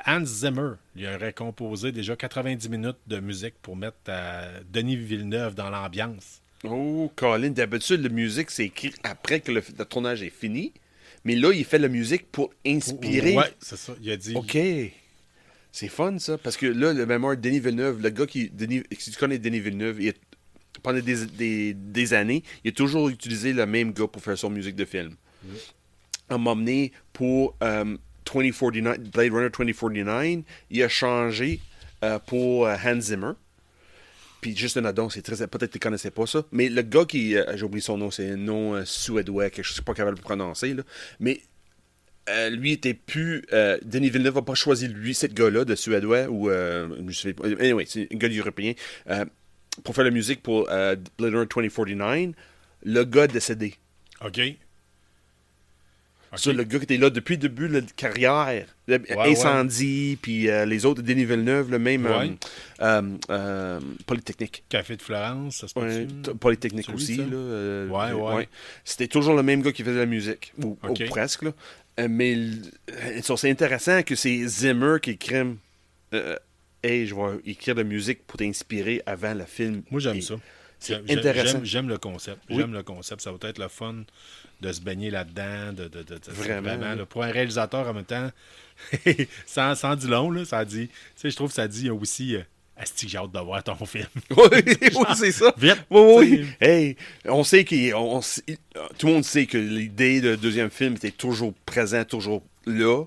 Hans Zimmer, il aurait composé déjà 90 minutes de musique pour mettre Denis Villeneuve dans l'ambiance. Oh, Colin, d'habitude, la musique, c'est écrit après que le tournage est fini. Mais là, il fait la musique pour inspirer. Ouais, c'est ça. Il a dit... OK. C'est fun, ça. Parce que là, le mémoire de Denis Villeneuve, le gars si tu connais Denis Villeneuve, pendant des années, il a toujours utilisé le même gars pour faire son musique de film. À un moment donné, pour 2049, Blade Runner 2049, il a changé pour Hans Zimmer. Puis juste un addon, c'est très... Peut-être que tu ne connaissais pas ça. Mais le gars qui... j'ai oublié son nom, c'est un nom suédois, quelque chose, je ne sais pas capable de le prononcer. Là. Mais lui était plus... Denis Villeneuve n'a pas choisi lui, cet gars-là, de suédois, ou... je sais pas. Anyway, c'est un gars européen. Pour faire la musique pour Blade Runner 2049, le gars est décédé. OK. Sur le gars qui était là depuis le début de la carrière. Incendie, puis les autres, Denis Villeneuve, le même Polytechnique. Café de Florence, ça se passe Polytechnique celui, aussi. ça? Là, C'était toujours le même gars qui faisait la musique, ou presque. Là. Mais c'est intéressant que c'est Zimmer qui écrit hey, je vais écrire de la musique pour t'inspirer avant le film. Moi, j'aime ça. C'est intéressant. J'aime le concept. J'aime le concept. Ça va être le fun de se baigner là-dedans. Vraiment là, pour un réalisateur, en même temps, sans dire long, là, ça dit... Tu sais, je trouve que ça dit aussi... Asti, j'ai hâte de voir ton film. Oui, c'est ça. Vite. Oui. Hey, on sait tout le monde sait que l'idée de deuxième film était toujours présent, toujours là.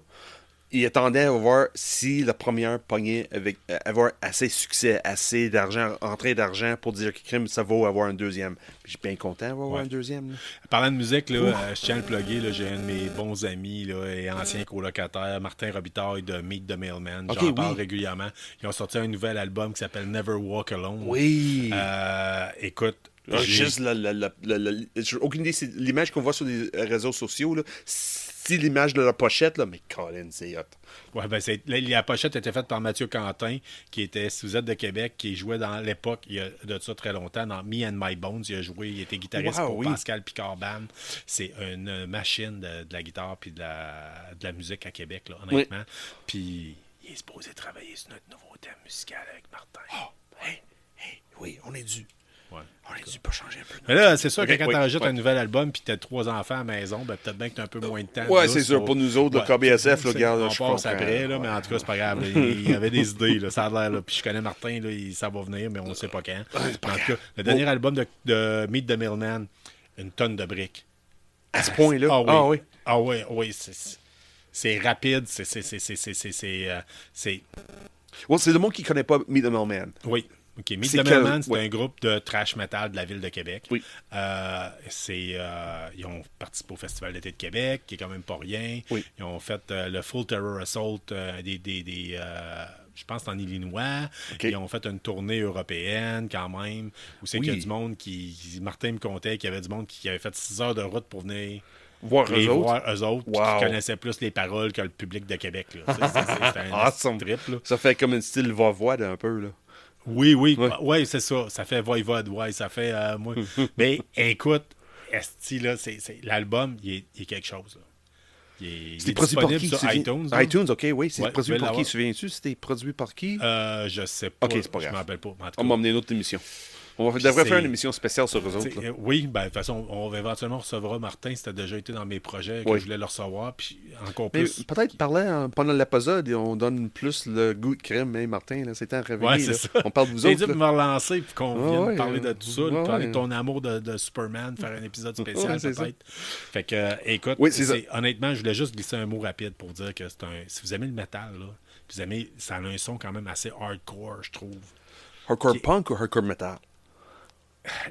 Il attendait à voir si la première pognait avec avoir assez de succès, assez d'argent, entrée d'argent pour dire que crime, ça vaut avoir un deuxième. Je suis bien content d'avoir un deuxième. Là. Parlant de musique, là, je tiens à le plugger. Là, j'ai un de mes bons amis là, et anciens colocataires, Martin Robitaille de Meet the Mailman. J'en parle régulièrement. Ils ont sorti un nouvel album qui s'appelle Never Walk Alone. Oui. Écoute. Juste j'ai aucune idée, c'est l'image qu'on voit sur les réseaux sociaux. Là, c'est l'image de la pochette, là, mais Colin, c'est hot. Ouais, ben la pochette était faite par Mathieu Quentin, qui était, si vous êtes de Québec, qui jouait dans l'époque, il y a de ça très longtemps, dans Me and My Bones. Il a joué, il était guitariste pour Pascal Picard Band. C'est une machine de la guitare puis de la musique à Québec, là, honnêtement. Oui. Puis il est supposé travailler sur notre nouveau thème musical avec Martin. Oh, oui, on est dû. Ouais. On est dû pas changer un peu. Mais là, c'est sûr que quand tu enregistres un nouvel album puis tu as 3 enfants à la maison, ben, peut-être bien que tu as un peu moins de temps. Ouais, c'est sûr. Pour nous autres, le KBSF, regarde, je passe après, là, mais en tout cas, c'est pas grave. Là, il y avait des idées, là, ça a l'air. Là, puis je connais Martin, là, ça va venir, mais on ne sait pas quand. En tout cas, le dernier album de Meet the Mailman, une tonne de briques. À ce point-là? Ah oui. C'est rapide, c'est... Ouais, c'est le monde qui ne connaît pas Meet the Mailman. Oui. OK, Meet the Mailman, c'est un groupe de thrash metal de la ville de Québec. Oui. Ils ont participé au Festival d'été de Québec, qui est quand même pas rien. Oui. Ils ont fait le Full Terror Assault je pense en Illinois. Okay. Ils ont fait une tournée européenne quand même. Où c'est qu'il y a du monde Martin me contait qu'il y avait du monde qui avait fait 6 heures de route pour venir voir eux autres qui connaissaient plus les paroles que le public de Québec. C'était un trip. Là. Ça fait comme un style voix-voix un peu, là. Oui, c'est ça. Ça fait voivode, ça fait moi. Mais écoute, esti, là, l'album, il est quelque chose. Là. Il est produit par qui sur iTunes. iTunes, OK, oui. C'est produit par qui? Souviens-tu? C'était produit par qui? Je sais pas. OK, c'est pas grave. Je m'en rappelle pas. On m'a emmené une autre émission. On devrait faire une émission spéciale sur eux autres. Oui, ben, de toute façon, on éventuellement recevra Martin. C'était déjà été dans mes projets que je voulais le recevoir. Puis encore plus. Mais peut-être pendant l'épisode, on donne plus le goût de crème, hein, Martin. Là, c'est un réveillé. Ouais, c'est ça. On parle de vous autres. J'ai dit de me relancer puis qu'on vienne parler de tout ça. Parler de ton amour de Superman, faire un épisode spécial peut-être. Fait que, écoute, honnêtement, je voulais juste glisser un mot rapide pour dire que si vous aimez le métal, là, vous aimez, ça a un son quand même assez hardcore, je trouve. Hardcore punk ou hardcore metal?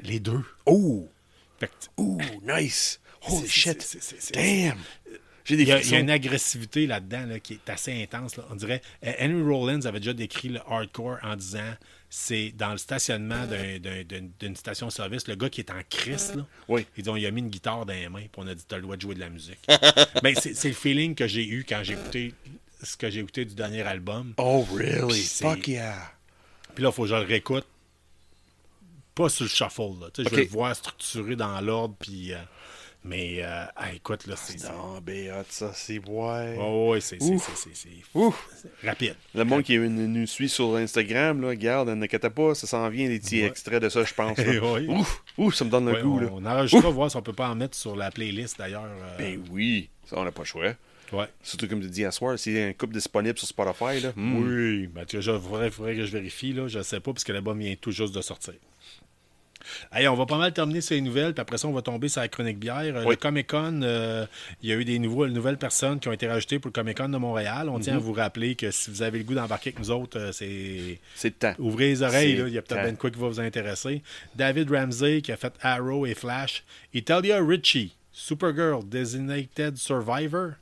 Les deux. Oh! Nice! Holy shit! Damn! Il y a une agressivité là-dedans là, qui est assez intense. Là. On dirait... Henry Rollins avait déjà décrit le hardcore en disant c'est dans le stationnement d'une station-service, le gars qui est en crise, là, il dit il a mis une guitare dans les mains et on a dit t'as le droit de jouer de la musique. Ben, c'est le feeling que j'ai eu quand j'ai écouté ce que j'ai écouté du dernier album. Oh, really? Fuck yeah! Puis là, il faut que je le réécoute. Pas sur le shuffle, là. Je vais le voir structuré dans l'ordre, puis... mais, écoute, là, c'est... Non, béat, ça, c'est... Ouais. Oh, oui, c'est rapide. Le monde qui nous suit sur Instagram, là, regarde, n'inquiète pas, ça s'en vient, des petits extraits de ça, je pense. Ouf, ça me donne le goût, là. On enregistre voir si on peut pas en mettre sur la playlist, d'ailleurs. Ben oui, ça, on n'a pas le choix. Ouais. Surtout comme tu dis à soir, s'il y a un couple disponible sur Spotify, là. Oui, ben, il faudrait que je vérifie, là, je sais pas, parce que l'album vient tout juste de sortir. Allez, on va pas mal terminer ces nouvelles, puis après ça, on va tomber sur la chronique bière. Le Comic-Con, il y a eu des nouvelles personnes qui ont été rajoutées pour le Comic-Con de Montréal. On tient à vous rappeler que si vous avez le goût d'embarquer avec nous autres, c'est le temps. Ouvrez les oreilles, il y a peut-être bien de quoi qui va vous intéresser. David Ramsey, qui a fait Arrow et Flash. Italia Ritchie, Supergirl, Designated Survivor.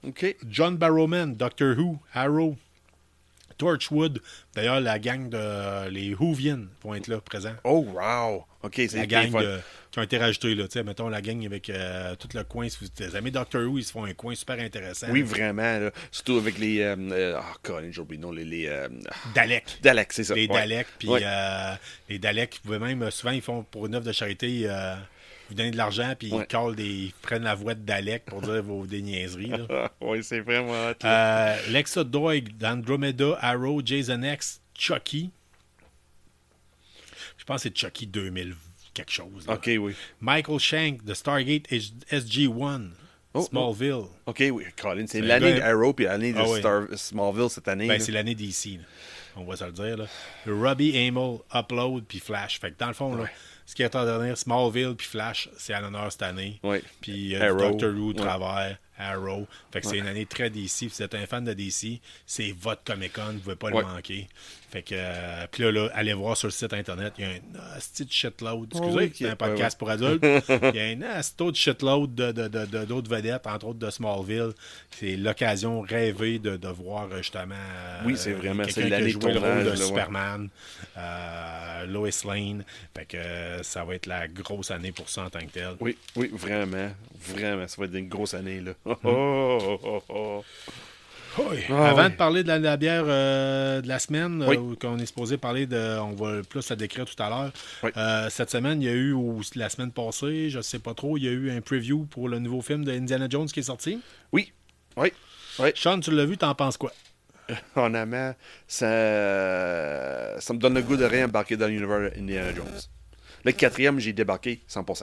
OK. John Barrowman, Doctor Who, Arrow. Torchwood. D'ailleurs, la gang de les Whovians vont être là, présents. Oh, wow! OK, c'est la gang qui ont été rajoutés. Là. Mettons la gang avec tout le coin. Si vous aimez Doctor Who, ils se font un coin super intéressant. Oui, vraiment. Là. Surtout avec les... Colin, j'ai oublié le nom. Les Daleks. Daleks, c'est ça. Les Daleks. Puis les Daleks, vous pouvez même... Souvent, ils font pour une œuvre de charité... vous donnez de l'argent, puis ils prennent la voix de Dalek pour dire des niaiseries. Oui, c'est vraiment... Lexa Doig, Andromeda, Arrow, Jason X, Chucky. Je pense que c'est Chucky 2000 quelque chose. Là. OK, oui. Michael Shank, The Stargate SG-1, Smallville. OK, oui. Colin, c'est l'année d'Arrow puis l'année de Smallville cette année. Ben, c'est l'année d'ici. On va se le dire. Là. Robbie Amell, Upload, puis Flash. Fait que dans le fond, là, ce qui est en dernier, Smallville puis Flash, c'est à l'honneur cette année. Oui. Puis Doctor Who, travers, Arrow. Fait que c'est une année très DC. Vous êtes un fan de DC, c'est votre Comic-Con, vous ne pouvez pas le manquer. Fait que, puis là, allez voir sur le site internet, il y a un petit shitload. Excusez, c'est un podcast pour adultes. Il y a un autre shitload d'autres vedettes, entre autres de Smallville. C'est l'occasion rêvée de voir justement oui, c'est vraiment quelqu'un l'année qui a joué le rôle de là, Superman, Lois Lane. Fait que ça va être la grosse année pour ça en tant que tel. Oui, vraiment. Vraiment, ça va être une grosse année. Là. Oui. Avant de parler de la bière de la semaine, qu'on est supposé parler de, on va plus la décrire tout à l'heure. Cette semaine, il y a eu, ou la semaine passée, je ne sais pas trop, il y a eu un preview pour le nouveau film de Indiana Jones qui est sorti. Oui. Sean, tu l'as vu, t'en penses quoi? Honnêtement, ça me donne le goût de réembarquer dans l'univers d'Indiana Jones. Le 4e, j'ai débarqué 100%.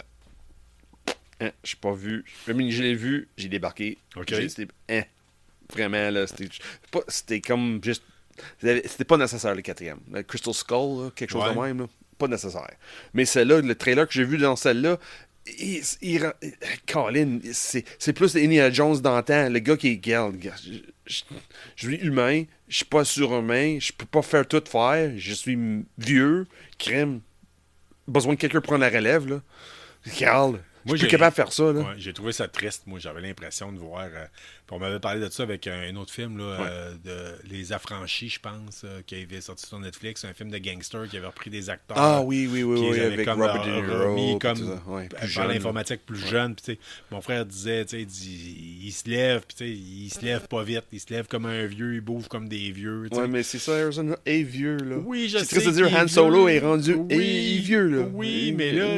J'ai pas vu. Même je l'ai vu, j'ai débarqué. OK. Vraiment, là, c'était comme juste... C'était pas nécessaire, le 4e. Le Crystal Skull, là, quelque chose de même, là, pas nécessaire. Mais celle-là, le trailer que j'ai vu dans celle-là, Colin, c'est plus Indiana Jones d'antan. Le gars qui est... Je suis humain, je suis pas surhumain, je peux pas faire tout faire, je suis vieux, crème. Besoin de quelqu'un pour prendre la relève, là. Carl... Moi, je suis plus capable de faire ça. Là. Ouais, j'ai trouvé ça triste. Moi, j'avais l'impression de voir... on m'avait parlé de ça avec un autre film, là, de Les Affranchis, je pense, qui avait sorti sur Netflix. Un film de gangster qui avait repris des acteurs. Ah oui, avec comme Robert De Niro. Comme par l'informatique plus jeune. Puis, mon frère disait, il se lève, puis il se lève pas vite. Il se lève comme un vieux, il bouffe comme des vieux. Oui, mais c'est ça, Arizona est vieux. Là. Oui, je sais. C'est triste de dire Han Solo est rendu vieux. Là. Oui, mais là...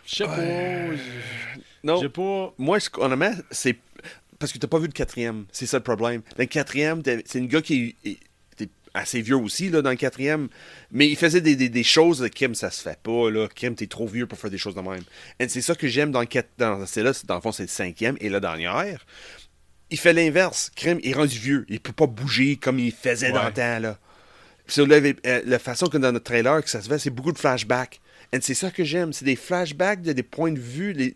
Je sais pas. Non. Moi, honnêtement, c'est parce que t'as pas vu le 4e. C'est ça le problème. Dans le 4e, c'est un gars qui était assez vieux aussi, là, dans le 4e. Mais il faisait des choses de Kim, ça se fait pas, là. Kim, t'es trop vieux pour faire des choses de même. Et c'est ça que j'aime dans le 4. Dans le fond, c'est le 5e et la dernière. Il fait l'inverse. Kim est rendu vieux. Il peut pas bouger comme il faisait dans le temps, là. Puis la façon que dans notre trailer que ça se fait, c'est beaucoup de flashbacks. Et c'est ça que j'aime. C'est des flashbacks des points de vue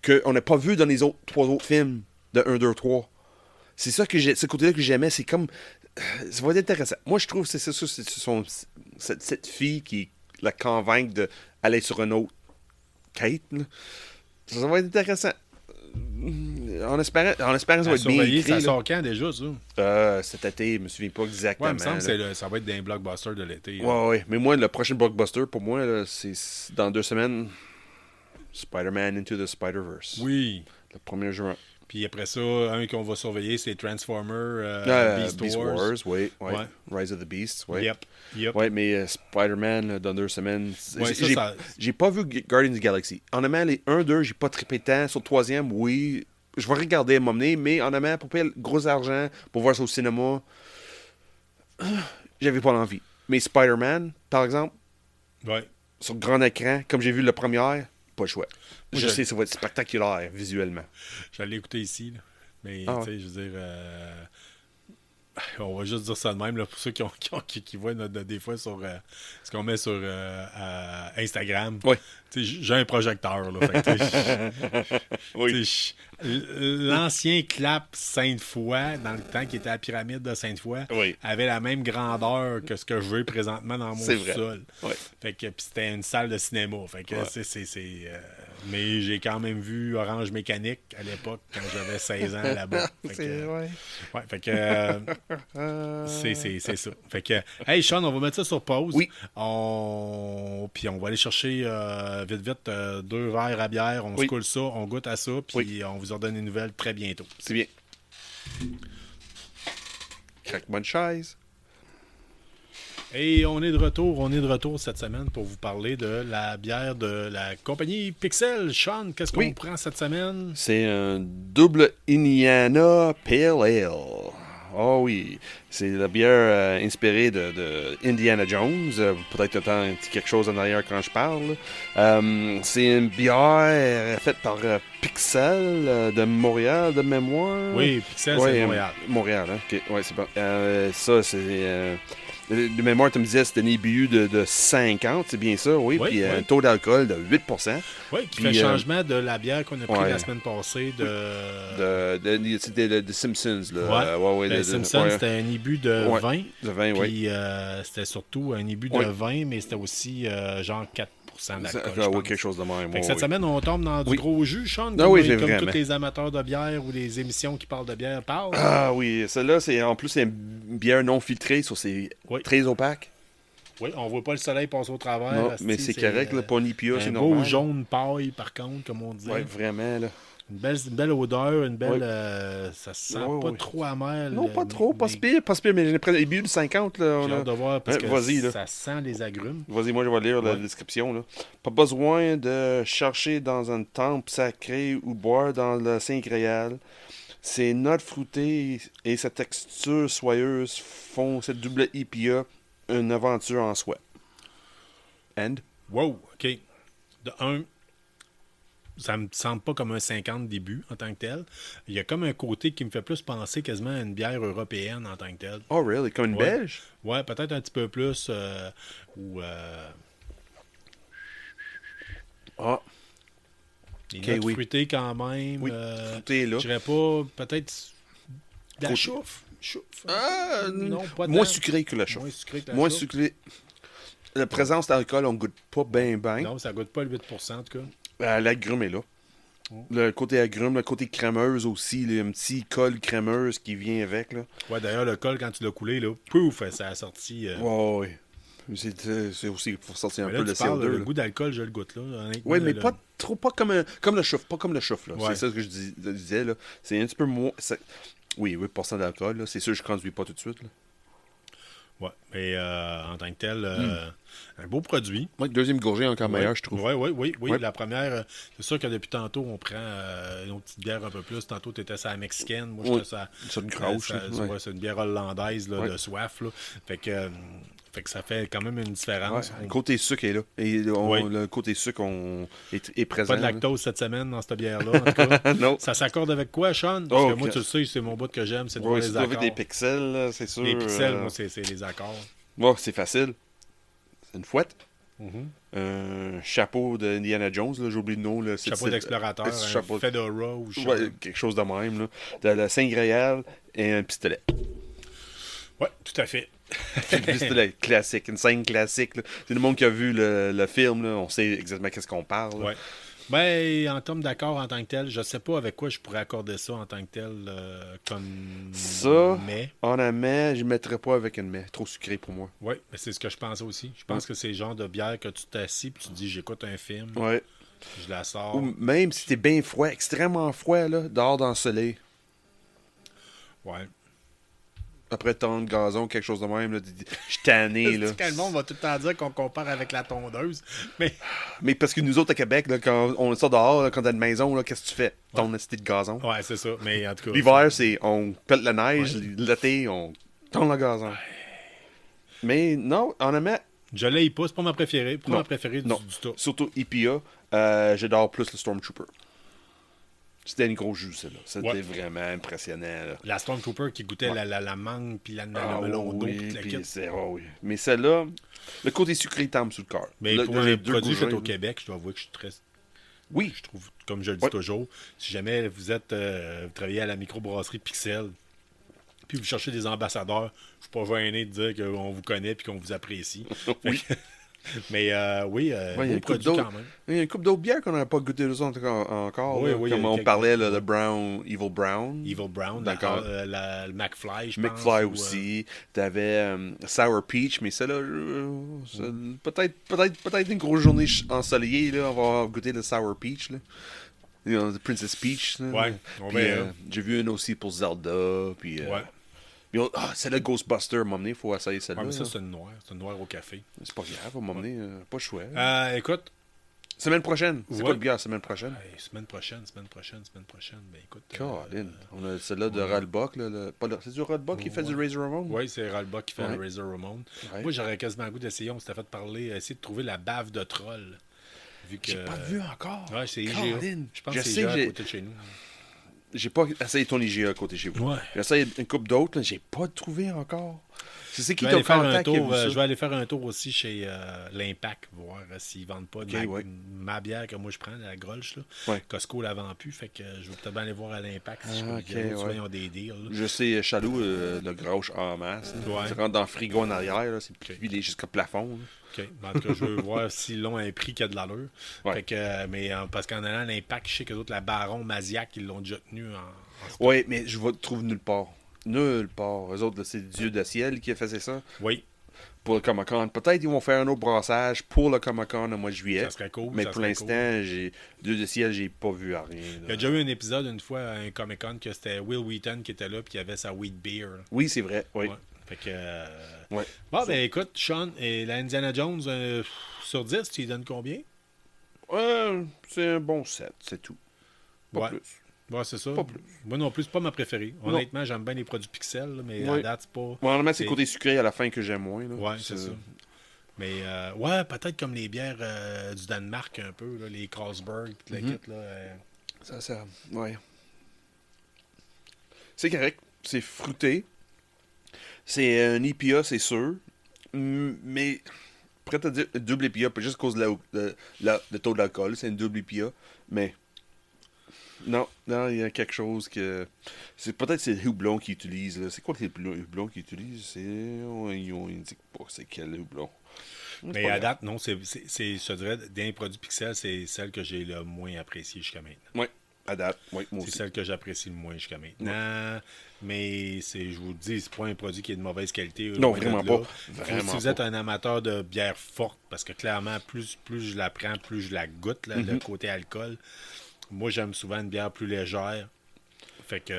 qu'on n'a pas vu dans les 3 autres films de 1, 2, 3. C'est ça que ce côté-là que j'aimais. C'est comme... Ça va être intéressant. Moi, je trouve que c'est cette fille qui la convainc d'aller sur un autre Kate. Là. Ça va être intéressant. En espérant que ça va être bien écrit. Ça sort quand déjà, ça? Cet été, je me souviens pas exactement. Ouais, il me semble que ça va être d'un blockbuster de l'été. Ouais. Mais moi, le prochain blockbuster, pour moi, là, c'est dans 2 semaines, Spider-Man Into the Spider-Verse. Oui. Le 1er juin. Puis après ça, un qu'on va surveiller, c'est Transformers, Beast Wars. Oui. Rise of the Beasts, oui. Yep. Oui, mais Spider-Man, dans 2 semaines. Ouais, j'ai pas vu Guardians of the Galaxy. En amont, les 1, 2, j'ai pas trippé tant. Sur le 3e, oui. Je vais regarder à m'emmener, mais en amont, pour payer le gros argent, pour voir ça au cinéma, j'avais pas l'envie. Mais Spider-Man, par exemple, sur grand écran, comme j'ai vu le premier, pas le choix. Je sais, ça va être spectaculaire visuellement. J'allais écouter ici, là. Mais tu sais, je veux dire, on va juste dire ça de même là, pour ceux qui voient des fois sur ce qu'on met sur Instagram. Oui. J'ai un projecteur. Là, fait oui. L'ancien clap Sainte-Foy, dans le temps qui était à la pyramide de Sainte-Foy, avait la même grandeur que ce que je veux présentement dans mon sous-sol. Fait que puis c'était une salle de cinéma. Fait que mais j'ai quand même vu Orange Mécanique à l'époque quand j'avais 16 ans là-bas. Fait que C'est ça. Fait que, hey Sean, on va mettre ça sur pause. Oui. Puis on va aller chercher vite 2 verres à bière. On se coule ça, on goûte à ça, puis on vous en donne des nouvelles très bientôt. C'est bien. Craque bonne chaise. Et on est de retour cette semaine pour vous parler de la bière de la compagnie Pixel. Sean, qu'est-ce qu'on prend cette semaine? C'est un double Indiana Pale Ale. Oh oui, c'est la bière inspirée de Indiana Jones. Peut-être t'entends un petit quelque chose en arrière quand je parle. C'est une bière faite par Pixel de Montréal, de mémoire. Oui, Pixel, c'est Montréal. Montréal, hein? OK, ouais, c'est bon. Ça, c'est... de mémoire, tu me disais, c'était un IBU de 50, c'est bien ça, oui. Puis un taux d'alcool de 8%. Oui, qui fait changement de la bière qu'on a pris la semaine passée C'était de Simpsons. Là. Les Simpsons, c'était un IBU de 20. De 20, oui. Puis c'était surtout un IBU de 20, mais c'était aussi genre 4% d'alcool. Oui, quelque chose de même. Cette semaine, on tombe dans du gros jus, Sean, comme tous les amateurs de bière ou les émissions qui parlent de bière parlent. Ah oui, celle-là, en plus, c'est une bière non filtrée, sur c'est très opaque. Oui, on voit pas le soleil passer au travers. Non, mais c'est correct, là, pas une IPA, c'est Un normal. beau jaune paille, par contre, comme on dit. Oui, vraiment, là. Une belle odeur, une belle... ça se sent pas trop amer. Non, pas trop, pas si pire, mais j'ai pris les IBU de 50, là. J'ai hâte de voir, parce que ça sent les agrumes. Vas-y, moi, je vais lire la description, là. Pas besoin de chercher dans un temple sacré ou boire dans le Saint-Gréal. Ses notes fruitées et sa texture soyeuse font cette double IPA une aventure en soi. And? Wow, OK. De un, ça me semble pas comme un 50 début en tant que tel. Il y a comme un côté qui me fait plus penser quasiment à une bière européenne en tant que telle. Oh, really? Comme une belge? Ouais, peut-être un petit peu plus. Les notes fruitées quand même. Oui, fruitées, là. Je dirais pas, peut-être de la chouffe. Non, pas moins sucré que la chouffe. Moins sucré. La présence d'alcool, on goûte pas bien. Non, ça goûte pas le 8% en tout cas. L'agrume est là. Le côté agrume, le côté crémeuse aussi, là, un petit col crémeuse qui vient avec. Là. Ouais, d'ailleurs, le col, quand tu l'as coulé, là, pouf, ça a sorti. Ouais. C'est aussi pour sortir un peu le CO2. Le goût d'alcool, je le goûte là. Oui, mais pas trop, pas comme le chouffe, pas comme le chouffe. Là. Ouais. C'est ça que je disais. Là. C'est un petit peu moins. Oui, 8% d'alcool. Là. C'est sûr que je ne conduis pas tout de suite. Là. Ouais, mais en tant que tel, un beau produit. Oui, deuxième gorgée encore meilleure, je trouve. Oui. La première, c'est sûr que depuis tantôt, on prend une petite bière un peu plus. Tantôt, tu étais sur la mexicaine. Moi, j'étais sur c'est une croche. C'est une bière hollandaise là, de soif. Là. Fait que ça fait quand même une différence. Le côté sucre est là. Et le côté sucre est présent. Pas de lactose cette semaine dans cette bière-là, en tout cas. Non. Ça s'accorde avec quoi, Sean? Parce que moi, tu le sais, c'est mon bout que j'aime, c'est de voir les accords. Avec des pixels, là, c'est sûr. Les pixels, moi, c'est les accords. Ouais, c'est facile. C'est une fouette. Un chapeau d'Indiana Jones, là, j'oublie le nom. Là, chapeau d'explorateur, un fedora ou quelque chose de même. Là. De la Saint-Gréal et un pistolet. Oui, tout à fait. Un pistolet classique, une scène classique. Là. C'est le monde qui a vu le film, là, on sait exactement qu'est-ce qu'on parle. Oui. Ben, en termes d'accord en tant que tel, je sais pas avec quoi je pourrais accorder ça en tant que tel comme ça, mets. En amais, je ne mettrais pas avec une mets. Trop sucré pour moi. Oui, mais c'est ce que je pensais aussi. Je pense que c'est le genre de bière que tu t'assis et tu te dis j'écoute un film. Oui. Je la sors. Ou même si t'es bien froid, extrêmement froid, là, dehors dans le soleil. Ouais. Après tant de gazon, quelque chose de même, là, je suis tanné. Là. Quand le monde va tout le temps dire qu'on compare avec la tondeuse. Mais parce que nous autres à Québec, là, quand on sort dehors, là, quand t'as une maison, là, qu'est-ce que tu fais? Ton cité de gazon. Ouais, c'est ça. Mais en tout cas. L'hiver, c'est on pète la neige. L'été, on tourne le gazon. Ouais. Mais non, en amont. Je l'ai pas, c'est pas ma préférée. Pas ma préférée du tout. Surtout IPA, j'adore plus le Stormtrooper. C'était une grosse jus, celle-là. C'était vraiment impressionnant. Là. La Stormtrooper qui goûtait la mangue puis le melon d'eau. Oui. Mais celle-là, le côté sucré tombe sur le cœur. Mais pour un produit fait au Québec, je dois avouer que je suis très... Oui. Je trouve, comme je le dis toujours, si jamais vous êtes vous travaillez à la microbrasserie Pixel, puis vous cherchez des ambassadeurs, je ne suis pas gêné de dire qu'on vous connaît et qu'on vous apprécie. Oui. Mais oui, il y a beau une couple produit d'autres. quand même. Il y a une coupe d'autres bières qu'on n'a pas goûté encore. Oui, Là, oui, comme il y a on quelques- parlait, là, le Brown, Evil Brown. Evil Brown, D'accord. le McFly, je pense. McFly ou, aussi. T'avais Sour Peach, mais ça, là, peut-être une grosse journée ensoleillée, là, on va goûter le Sour Peach, là. You know, the Princess Peach. Là. Ouais, on Puis, verra. j'ai vu une aussi pour Zelda. Puis, Ouais. c'est le Ghostbuster, à m'emmener, il faut essayer celle-là. Ouais, mais ça, là. c'est une noire. C'est une noire au café. C'est pas grave, à m'emmener, pas le choix. Écoute. Semaine prochaine. C'est Ouais. quoi le bière semaine prochaine? Semaine prochaine. Ben écoute. Colin. On a celle-là de Ralbuck. C'est du Ralbuck qui fait du Razor Ramon? Oui, c'est Ralbuck qui fait Ouais. le Razor Ramon. Ouais. Moi, j'aurais quasiment le goût d'essayer. On s'était fait parler, essayer de trouver la bave de troll. Vu que... J'ai pas vu encore. Ouais, c'est IGA. Colin. Je pense Je que c'est sais IGA que à côté de chez nous. j'ai pas essayé ton IGA à côté de chez vous. Ouais. J'ai essayé une coupe d'autres, là, j'ai pas trouvé encore. C'est qui Je vais t'a aller faire un contact qui a tour. vu ça? Je vais aller faire un tour aussi chez l'Impact, voir s'ils vendent pas de ouais. ma bière que moi je prends, la Grolsch. Là. Ouais. Costco la vend plus, fait que je vais peut-être bien aller voir à l'Impact si je peux. Ok, Souvent, ouais. ils ont des deals. Là. Je sais, Chaloux, le grouche en masse. là. Ouais. Tu rentres dans le frigo en arrière, là, c'est pilé jusqu'au plafond. Là. OK. En tout cas, je veux voir s'ils l'ont à un prix qui a de l'allure. Ouais. Fait que, mais parce qu'en allant à l'Impact, je sais que d'autres, la Baron, Maziac, ils l'ont déjà tenu en stock. Ouais, mais je ne trouve nulle part. Nulle part. Eux autres, là, c'est Dieu de ciel qui a fait ça Oui, pour le Comic-Con. Peut-être qu'ils vont faire un autre brassage pour le Comic-Con au mois de juillet. ça serait cool. Mais ça pour serait l'instant, cool. Dieu de ciel, j'ai pas vu à rien. Il y là. a déjà eu un épisode une fois à un Comic-Con que c'était Will Wheaton qui était là puis qui avait sa wheat beer. Là. Oui, c'est vrai. Oui. Ouais. Fait que. Ouais. Bon, ben écoute, Sean, et la Indiana Jones, sur 10, tu lui donnes combien? C'est un bon set, c'est tout. Pas Ouais. plus. Ouais, c'est ça. Pas plus. Moi non plus, c'est pas ma préférée. Non. Honnêtement, j'aime bien les produits Pixel, là, mais Ouais. à date, c'est pas. Normalement, c'est c'est- le côté sucré à la fin que j'aime moins. Là. Ouais, c'est ça. Mais ouais, peut-être comme les bières du Danemark un peu, là, les Carlsberg, toute la kit, là. Ça, ouais. C'est correct. C'est fruité. C'est un IPA, c'est sûr. Mais, prêt à dire, double IPA, pas juste à cause de le taux d'alcool. C'est une double IPA. Mais, non, il y a quelque chose que... Peut-être c'est le houblon qu'ils utilisent. Là. C'est quoi le houblon qu'ils utilisent? Ils indiquent pas c'est quel houblon. Mais à date, non, je te dirais, des produits Pixel, c'est celle que j'ai le moins appréciée jusqu'à maintenant. Oui, à date. Oui, moi C'est aussi. celle que j'apprécie le moins jusqu'à maintenant. Mais je vous le dis, c'est pas un produit qui est de mauvaise qualité. Non, loin de vraiment là. pas. Vraiment Si vous pas. êtes un amateur de bière forte, parce que clairement, plus je la prends, plus je la goûte, là, le côté alcool. Moi, j'aime souvent une bière plus légère. Fait que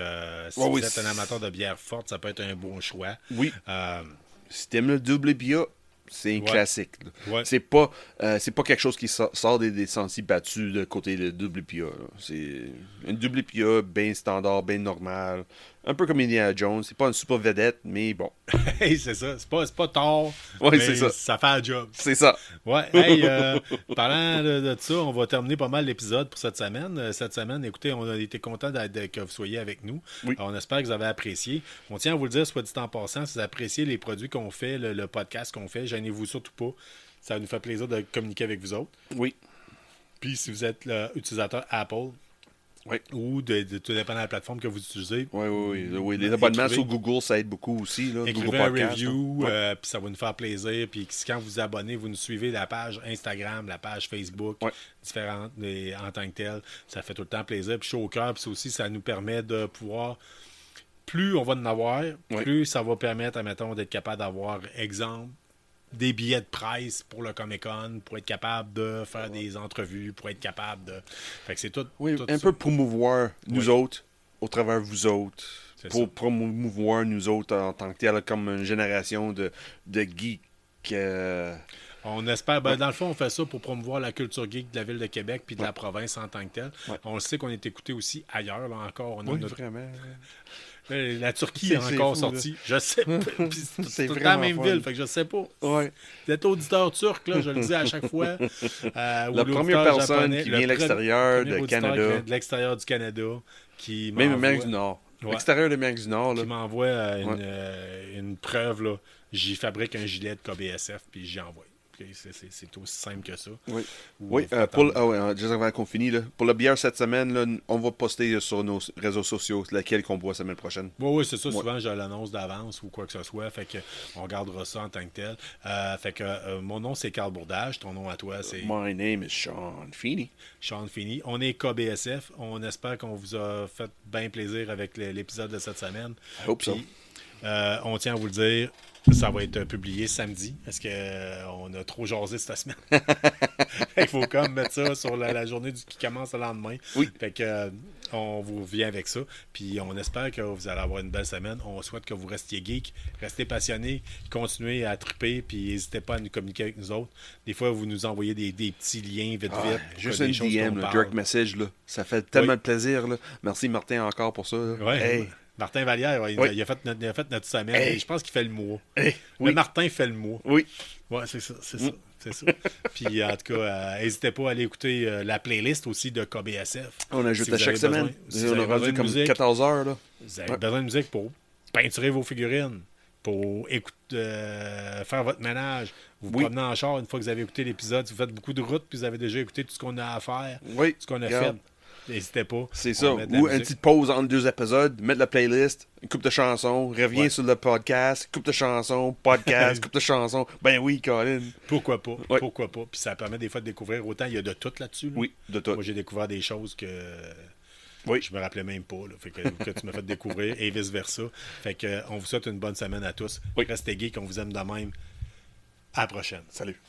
si Ouais, vous oui, êtes un amateur de bière forte, ça peut être un bon choix. Oui. Euh, Si t'aimes le double IPA, c'est un Ouais. classique. là. Ouais. C'est pas quelque chose qui sort des sentiers battus de côté de double IPA. là. C'est une double IPA bien standard, bien normal. Un peu comme Indiana Jones. C'est pas une super vedette, mais bon. hey, c'est ça. C'est pas tard. Ouais, mais c'est ça. Ça fait un job. C'est ça. Ouais, hey, parlant de ça, on va terminer pas mal l'épisode pour cette semaine. Cette semaine, écoutez, on a été content que vous soyez avec nous. Oui. On espère que vous avez apprécié. On tient à vous le dire, soit dit en passant, si vous appréciez les produits qu'on fait, le podcast qu'on fait, gênez-vous surtout pas. Ça nous fait plaisir de communiquer avec vous autres. Oui. Puis si vous êtes utilisateur Apple Oui. ou tout dépend de la plateforme que vous utilisez, Oui. Les abonnements Écrivez. sur Google, ça aide beaucoup aussi. Là, écrivez Google un Podcast, review, hein. puis ça va nous faire plaisir. Puis quand vous vous abonnez, vous nous suivez la page Instagram, la page Facebook, Ouais. différentes en tant que telles. Ça fait tout le temps plaisir. Puis chaud au cœur, puis ça aussi, ça nous permet de pouvoir... Plus on va en avoir, Ouais. plus ça va permettre, admettons, d'être capable d'avoir, exemple, des billets de presse pour le Comic-Con, pour être capable de faire des entrevues, pour être capable de... Fait que c'est tout... Oui, tout un ça. peu promouvoir nous Oui. autres au travers vous autres. C'est Pour ça. promouvoir nous autres en tant que tel, comme une génération de geeks. On espère, dans le fond, on fait ça pour promouvoir la culture geek de la ville de Québec puis de la province en tant que telle. Ouais. On le sait qu'on est écouté aussi ailleurs, là encore. On a notre- vraiment. La Turquie C'est- est c'est encore fou, sortie. Je sais pas. Puis C'est c'est tout le temps vraiment la même fun. ville, fait que je sais pas. Ouais. Vous êtes auditeur turc, là, je le dis à chaque fois. La ou première l'auditeur personne japonais, qui le vient de l'extérieur premier de auditeur qui Canada. vient de l'extérieur du Canada, qui Même m'envoie- Amérique du Nord. Ouais. L'extérieur de l'Amérique du Nord. Là. qui m'envoie une preuve, là. J'y fabrique un gilet de KBSF, puis j'y envoie. C'est aussi simple que ça. Oui. Ou Oui, juste avant qu'on finisse, là, pour la bière cette semaine, là, on va poster sur nos réseaux sociaux laquelle qu'on boit la semaine prochaine. Oui, c'est ça. Souvent, je l'annonce d'avance ou quoi que ce soit. Fait que on gardera ça en tant que tel. Fait que mon nom, c'est Carl Bourdage. Ton nom à toi, c'est My name is Sean Feeney. Sean Feeney. On est KBSF. On espère qu'on vous a fait bien plaisir avec l'épisode de cette semaine. I hope so. Puis, on tient à vous le dire, ça va être publié samedi. Est-ce qu'on a trop jasé cette semaine? Il faut comme mettre ça sur la journée qui commence le lendemain. Oui. Fait que on vous revient avec ça. Puis on espère que vous allez avoir une belle semaine. On souhaite que vous restiez geek, restez passionnés, continuez à triper, puis n'hésitez pas à nous communiquer avec nous autres. Des fois, vous nous envoyez des petits liens vite. Juste une DM, le direct message, là. Ça fait tellement de plaisir. Là. Merci Martin encore pour ça. Oui. Hey. Martin Vallière, il a fait notre semaine. Hey. Je pense qu'il fait le mois. Hey. Oui. Martin fait le mois. Oui. Ouais, c'est ça. Puis en tout cas, n'hésitez pas à aller écouter la playlist aussi de KBSF. On ajoute Si à vous chaque avez semaine. besoin- On a besoin rendu de comme musique, 14 heures. Là. Vous avez besoin de musique pour peinturer vos figurines, pour faire votre ménage. Vous promenez en char une fois que vous avez écouté l'épisode. Si vous faites beaucoup de routes, puis vous avez déjà écouté tout ce qu'on a à faire, Oui. tout ce qu'on a fait. N'hésitez pas. C'est ça. Ou une petite pause entre deux épisodes, mettre la playlist, une coupe de chansons, reviens sur le podcast, coupe de chansons, podcast, coupe de chansons. Ben oui, Colin. Pourquoi pas? Ouais. Pourquoi pas? Puis ça permet des fois de découvrir. Autant il y a de tout là-dessus. Là. Oui, de tout. Moi, j'ai découvert des choses que je me rappelais même pas. Là. Fait que tu m'as fait découvrir et vice-versa. Fait que on vous souhaite une bonne semaine à tous. Oui. Restez geeks, on vous aime de même. À la prochaine. Salut.